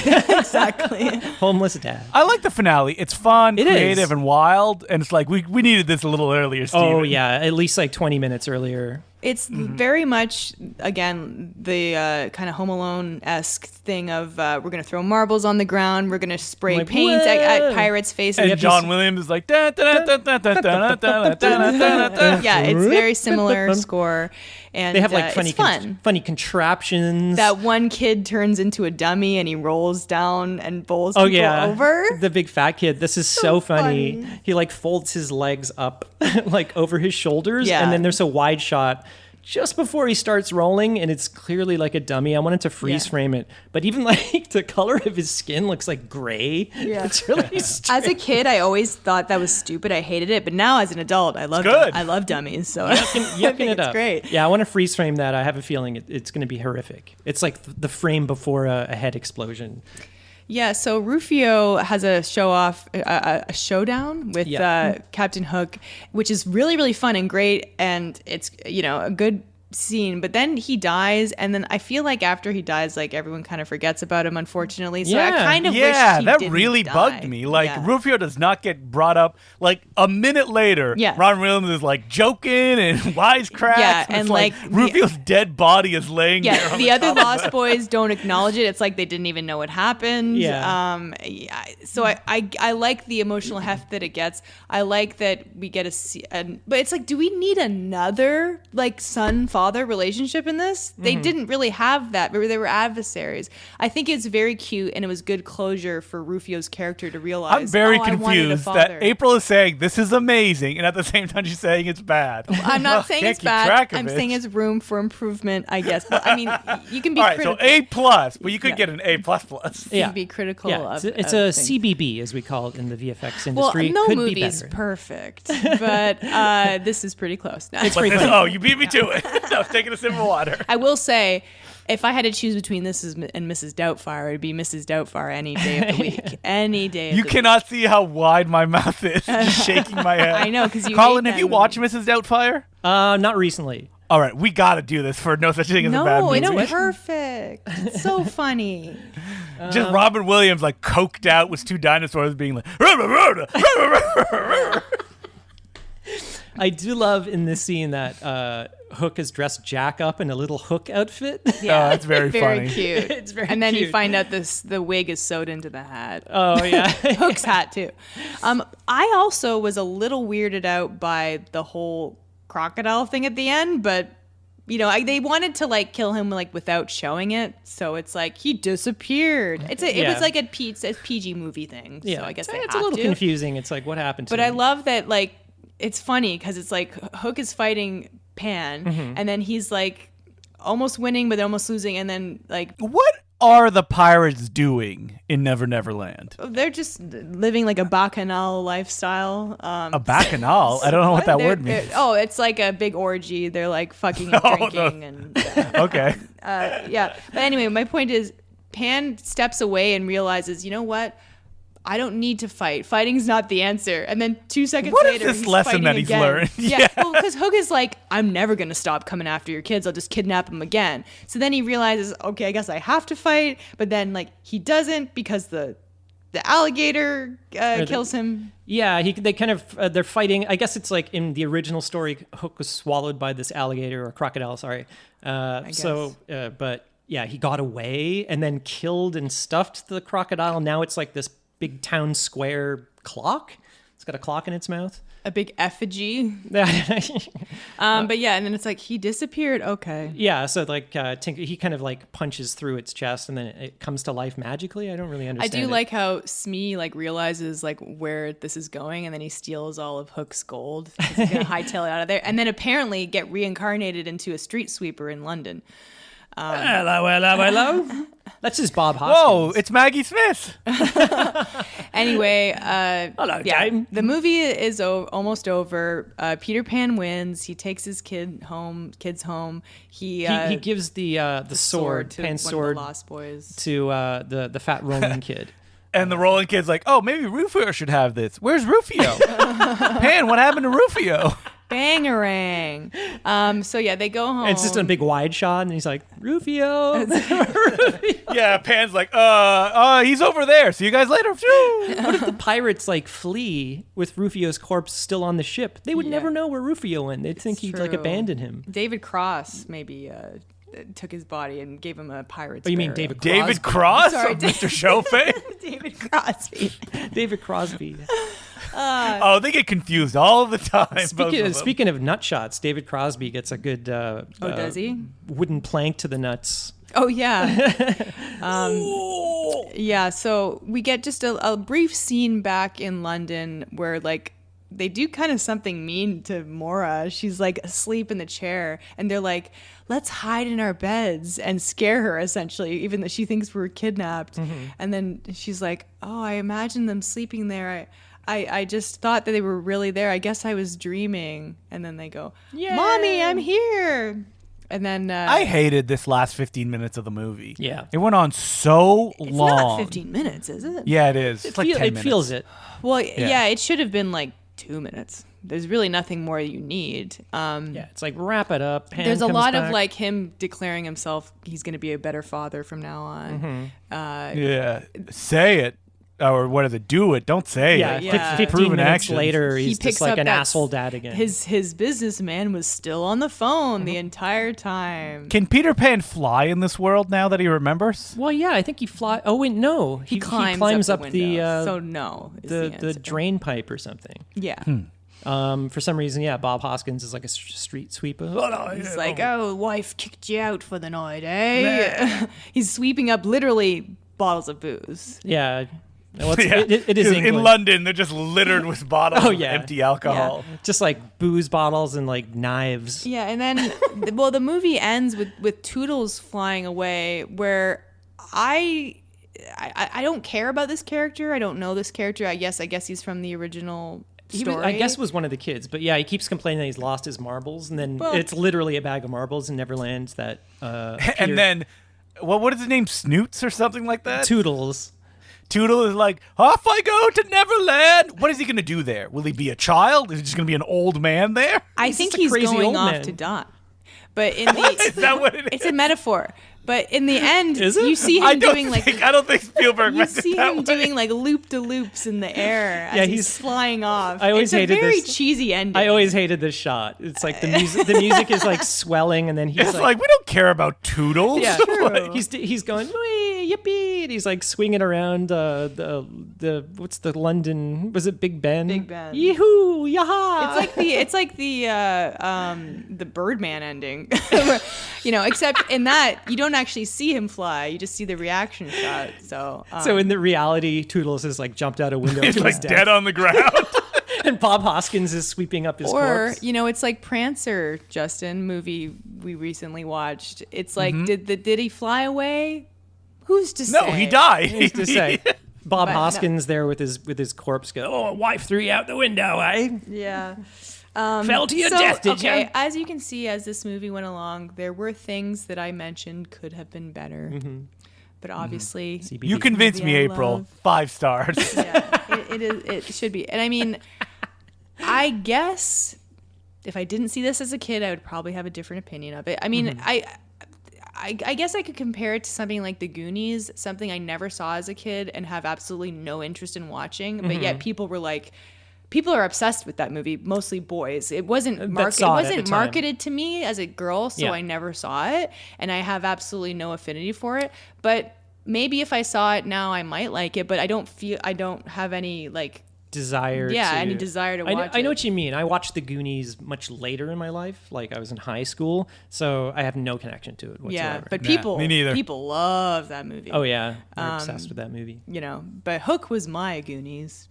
Exactly.
Homeless dad.
I like the finale. It's fun,
It
creative,
is.
and wild. And it's like, we needed this a little earlier, Steven.
Oh, yeah. At least like 20 minutes earlier.
It's very much, again, the kind of Home Alone-esque thing of we're going to throw marbles on the ground, we're going to spray
Like,
paint at pirates' faces.
And John Williams is like, da, da, da, da, da, da, da, da, da, da, da.
Yeah, it's very similar score. And
They have like
it's fun.
funny contraptions.
That one kid turns into a dummy and he rolls down and bowls
Oh
people
yeah,
over.
the big fat kid. This is so funny.
funny.
He like folds his legs up like over his shoulders,
Yeah.
and then there's a wide shot just before he starts rolling, and it's clearly like a dummy. I wanted to freeze
Yeah.
frame it, but even like the color of his skin looks like gray.
Yeah.
It's really strange.
As a kid, I always thought that was stupid. I hated it, but now as an adult, I love
good.
I love dummies. So I
Yucking
think
it
it's
up.
great.
Yeah, I want to freeze frame that. I have a feeling it's going to be horrific. It's like the frame before a head explosion.
Yeah, so Rufio has a showdown with
Yeah.
Captain Hook, which is really, really fun and great, and it's, a good scene. But then he dies, and then I feel like after he dies, like everyone kind of forgets about him, unfortunately. So I
Yeah.
kind of wish
Yeah,
he
that
didn't
really
die.
bugged me. Like,
Yeah.
Rufio does not get brought up. Like, a minute later,
Yeah.
Ron Williams is, like, joking and wisecracks.
Yeah,
and it's
and,
like,
like,
Rufio's dead body is laying there.
Yeah,
on
the other
top of
Lost Boys don't acknowledge it. It's like they didn't even know what happened.
Yeah.
So I like the emotional heft that it gets. I like that we get but it's like, do we need another like son-father relationship in this? They didn't really have that. They were adversaries. I think it's very cute, and it was good closure for Rufio's character to realize.
I'm very
I wanted a
confused
father.
that April is saying this is amazing, and at the same time she's saying it's bad.
I'm
Well,
not saying
can't
it's
keep
bad.
track of
I'm
it.
saying it's room for improvement, I guess. But I mean, you can be
All right, so
critical.
A+, but you could
Yeah.
get an A++.
You
Yeah.
can be critical
Yeah,
of
it's
of
a
things.
CBB, as we call it in the VFX
Well,
industry.
no
Could
movie
be
is
better.
perfect, but this is pretty close.
It's
But
pretty
this,
funny.
you beat me to it. I was taking a sip of water.
I will say, if I had to choose between this and Mrs. Doubtfire, it'd be Mrs. Doubtfire any day of the week. Any day of
You
the
cannot see how wide my mouth is. Just shaking my head.
I know, because you
Colin,
hate
have you
that
watched
movie.
Mrs. Doubtfire?
Not recently.
All right, we got to do this for No Such Thing as a Bad Movie.
No, it's perfect. It's so funny.
Just Robin Williams, like, coked out with 2 dinosaurs being like...
I do love in this scene that Hook has dressed Jack up in a little Hook outfit.
Yeah,
that's very funny.
Cute.
It's very
and then you
cute.
find out the wig is sewed into the hat.
Oh, yeah.
Hook's hat too. I also was a little weirded out by the whole crocodile thing at the end, but they wanted to like kill him like without showing it, so it's like he disappeared. It was like a PG movie thing.
Yeah,
So I guess
it's a little confusing. It's like, what happened to
But
him?
I love that, like, it's funny because it's like Hook is fighting Pan, and then he's like almost winning but almost losing, and then like
What are the pirates doing in Neverland?
they're just living like a bacchanal lifestyle.
A bacchanal? I don't know what that word means.
It's like a big orgy. They're like fucking and drinking and
Okay.
yeah. But anyway, my point is, Pan steps away and realizes, you know what? I don't need to fight. Fighting's not the answer. And then 2 seconds
What is
later,
this
he's
lesson
fighting
that he's
again.
learned?
Yeah,
Yeah.
well, because Hook is like, I'm never going to stop coming after your kids. I'll just kidnap them again. So then he realizes, okay, I guess I have to fight. But then, like, he doesn't because the alligator kills him.
Yeah, they kind of they're fighting. I guess it's like in the original story, Hook was swallowed by this alligator or crocodile. Sorry. But yeah, he got away and then killed and stuffed the crocodile. Now it's like this big town square clock. It's got a clock in its mouth.
A big effigy.
Yeah,
But yeah, and then it's like, he disappeared. Okay.
so like Tinker, he kind of like punches through its chest and then it comes to life magically. I don't really
I
understand.
do like how Smee like realizes like where this is going, and then he steals all of Hook's gold. He's gonna hightail it out of there, and then apparently get reincarnated into a street sweeper in London.
Hello. That's just Bob Hoskins.
Whoa, it's Maggie Smith.
Anyway,
Hello,
yeah,
Dame.
the movie is almost over. Peter Pan wins. He takes his kids home. He
gives the sword,
to
Pan's
one
sword,
of the Lost Boys.
to the fat Roman kid.
And the rolling kid's like, oh, maybe Rufio should have this. Where's Rufio? Pan, what happened to Rufio?
Bangarang. So yeah, they go home.
And it's just a big wide shot, and he's like, Rufio.
Yeah, Pan's like, he's over there. See you guys later.
What if the pirates like flee with Rufio's corpse still on the ship? They would
Yeah.
never know where Rufio went. They'd think he'd like
true.
abandon him.
David Cross maybe took his body and gave him a pirate's
Oh, you mean
burial.
David Crosby?
David Cross
Sorry,
of Mr. Chauffeur?
David Crosby.
David Crosby.
Oh, they get confused all the time. both of them.
Speaking of nut shots, David Crosby gets a good
Does he?
wooden plank to the nuts.
Oh yeah. Yeah, so we get just a brief scene back in London where like they do kind of something mean to Mora. She's like asleep in the chair, and they're like, let's hide in our beds and scare her, essentially, even though she thinks we're kidnapped. And then she's like, oh, I imagine them sleeping there. I just thought that they were really there. I guess I was dreaming. And then they go,
Yeah.
Mommy, I'm here. And then
I hated this last 15 minutes of the movie.
Yeah.
It went on so
it's
long.
not 15 minutes, is it?
Yeah, it is. It's like 10 minutes.
feels it.
Well, yeah, it should have been like 2 minutes. There's really nothing more you need.
Yeah, it's like wrap it up. Pan
There's a
comes
lot
back.
of like him declaring himself he's going to be a better father from now on.
Yeah. Say it. Or what is it? Do it. Don't say
Yeah,
it.
Yeah.
15
Proven
minutes
actions.
later,
He
he's
picks
just like
up
an
that
asshole dad again.
His businessman was still on the phone the entire time.
Can Peter Pan fly in this world now that he remembers?
Well, yeah, I think he fly. Oh wait, no,
He climbs
up
the
the
window. So no, is
the
answer.
drain pipe or something.
Yeah.
For some reason, yeah, Bob Hoskins is like a street sweeper.
He's like, oh, wife kicked you out for the night, eh? He's sweeping up literally bottles of booze.
Yeah. Well,
Yeah.
it is
'Cause
England.
in London, they're just littered with bottles
Oh,
of
yeah.
empty alcohol.
Just like booze bottles and like knives.
Yeah, and then, well, the movie ends with Toodles flying away, where I don't care about this character. I don't know this character. I guess he's from the original story.
I guess was one of the kids, but yeah, he keeps complaining that he's lost his marbles, and then it's literally a bag of marbles in Neverland that.
And then, what is his name? Snoots or something like that?
Toodles.
Toodle is like, off I go to Neverland. What is he going to do there? Will he be a child? Is he just going to be an old man there?
I think he's going off to die. But in the
Is that what it is?
it's a metaphor. But in the end,
Is it?
you see him doing like
I don't think Spielberg
you
meant
see
it that
him
way.
doing like loop-de-loops in the air as he's flying off.
I always
it's
hated
a very
this.
cheesy ending.
I always hated this shot. It's like the music is like swelling, and then he's
It's like, we don't care about Toodles.
yeah,
True.
he's going "Wee, yippee, and he's like swinging around the what's the London, was it Big Ben?
Big Ben.
Yee-hoo, yaha.
It's like the Birdman ending, except in that you don't actually see him fly; you just see the reaction shot. So
in the reality, Toodles is like jumped out a window
He's
to
like
his
dead
death,
on the ground.
and Bob Hoskins is sweeping up his
or
corpse.
it's like Prancer, Justin movie we recently watched. It's like did he fly away? Who's to say?
No, he died.
Who's to say? Bob
But no.
Hoskins there with his corpse go, "Oh, wife threw you out the window, eh?
Yeah.
Fell to your death, did
okay,
you?"
as you can see, as this movie went along, there were things that I mentioned could have been better. But obviously,
CBD.
You convinced me,
Movie I
April.
love.
5 stars.
yeah, it should be. And I mean, I guess if I didn't see this as a kid, I would probably have a different opinion of it. I mean, I guess I could compare it to something like The Goonies, something I never saw as a kid and have absolutely no interest in watching, but yet people are obsessed with that movie, mostly boys. It wasn't
saw it at the time.
marketed to me as a girl, so
Yeah.
I never saw it, and I have absolutely no affinity for it. But maybe if I saw it now, I might like it, but I don't have any like
desire
any desire to watch
I know
it.
what you mean. I watched The Goonies much later in my life. Like I was in high school, so I have no connection to it whatsoever.
Yeah, but
me neither.
people love that movie.
Oh yeah, I'm obsessed with that movie.
But Hook was my Goonies.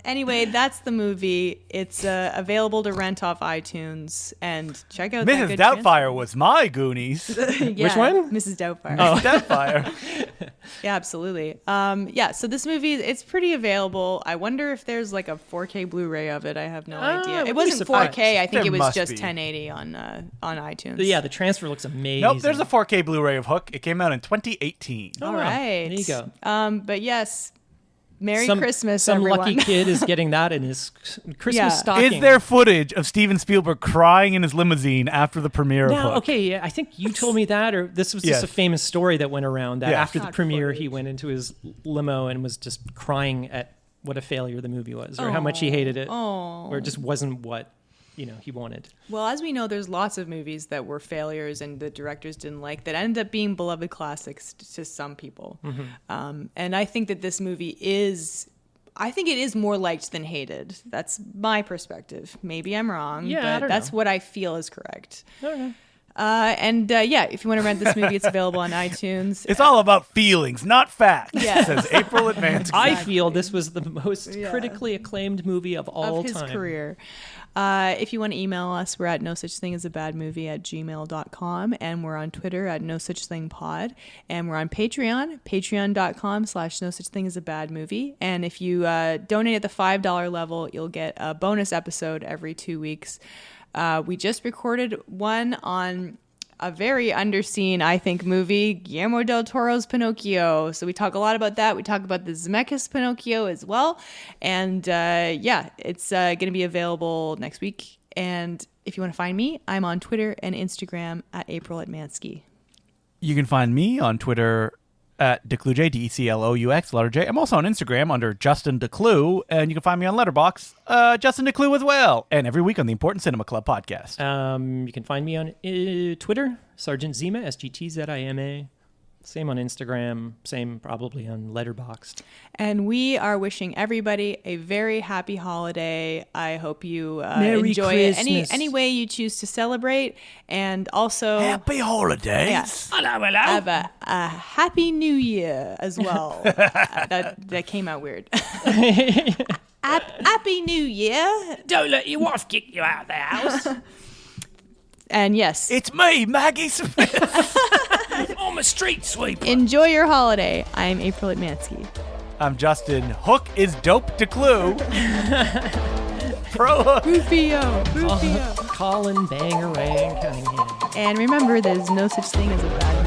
Anyway, that's the movie. It's available to rent off iTunes, and check out that
Mrs.
good
Doubtfire was my Goonies.
Yeah,
Which one?
Mrs. Doubtfire.
Mrs. Doubtfire.
Yeah, absolutely. So this movie, it's pretty available. I wonder if there's like a 4K Blu-ray of it. I have no idea.
wouldn't
It
be
wasn't
surprised.
4K. I think
There
it was
must
just
be.
1080 on iTunes.
But yeah, the transfer looks amazing.
Nope, there's a 4K Blu-ray of Hook. It came out in 2018.
All
wow.
right.
There you go.
But yes, Merry
some,
Christmas,
Some
everyone.
lucky kid is getting that in his Christmas
Yeah.
stocking.
Is there footage of Steven Spielberg crying in his limousine after the premiere of
Now,
Hook?
okay, yeah, I think you told me that, or this was just
Yes.
a famous story that went around that
Yes.
after the
Not
premiere,
footage.
he went into his limo and was just crying at what a failure the movie was, or how much he hated it, or it just wasn't what he wanted.
Well, as we know, there's lots of movies that were failures and the directors didn't like that ended up being beloved classics to some people. And I think that this movie is more liked than hated. That's my perspective. Maybe I'm wrong,
Yeah, I
but
don't
that's
know.
what I feel is correct.
Okay.
If you want to rent this movie, it's available on iTunes.
It's all about feelings, not facts,
Yeah.
says April Advanced.
I feel this was the most critically acclaimed movie of all
of his
time.
career. If you want to email us, we're at nosuchthingasabadmovie@gmail.com, and we're on Twitter at nosuchthingpod, and we're on Patreon, patreon.com/nosuchthingasabadmovie. And if you donate at the $5 level, you'll get a bonus episode every 2 weeks. We just recorded one on a very underseen, I think, movie, Guillermo del Toro's Pinocchio. So we talk a lot about that. We talk about the Zemeckis Pinocchio as well. And it's going to be available next week. And if you want to find me, I'm on Twitter and Instagram at April Atmansky.
You can find me on Twitter at Decloux, DECLOUX, letter J. I'm also on Instagram under Justin Decloux, and you can find me on Letterboxd, Justin Decloux as well, and every week on the Important Cinema Club podcast.
You can find me on Twitter, Sergeant Zima, SGTZIMA. Same on Instagram, same probably on Letterboxd.
And we are wishing everybody a very happy holiday. I hope you
Merry
enjoy it
Christmas.
any way you choose to celebrate. And also
Happy holidays.
Yes.
Hello.
have a happy new year as well. That came out weird. Happy New Year.
Don't let your wife kick you out of the house.
And yes,
It's me, Maggie Smith.
I'm a street sweeper.
enjoy your holiday. I'm April Atmansky.
I'm Justin. Hook is dope to Clue. Pro Hook.
Rufio.
Colin Bangarang Cunningham.
And remember, there's no such thing as a bad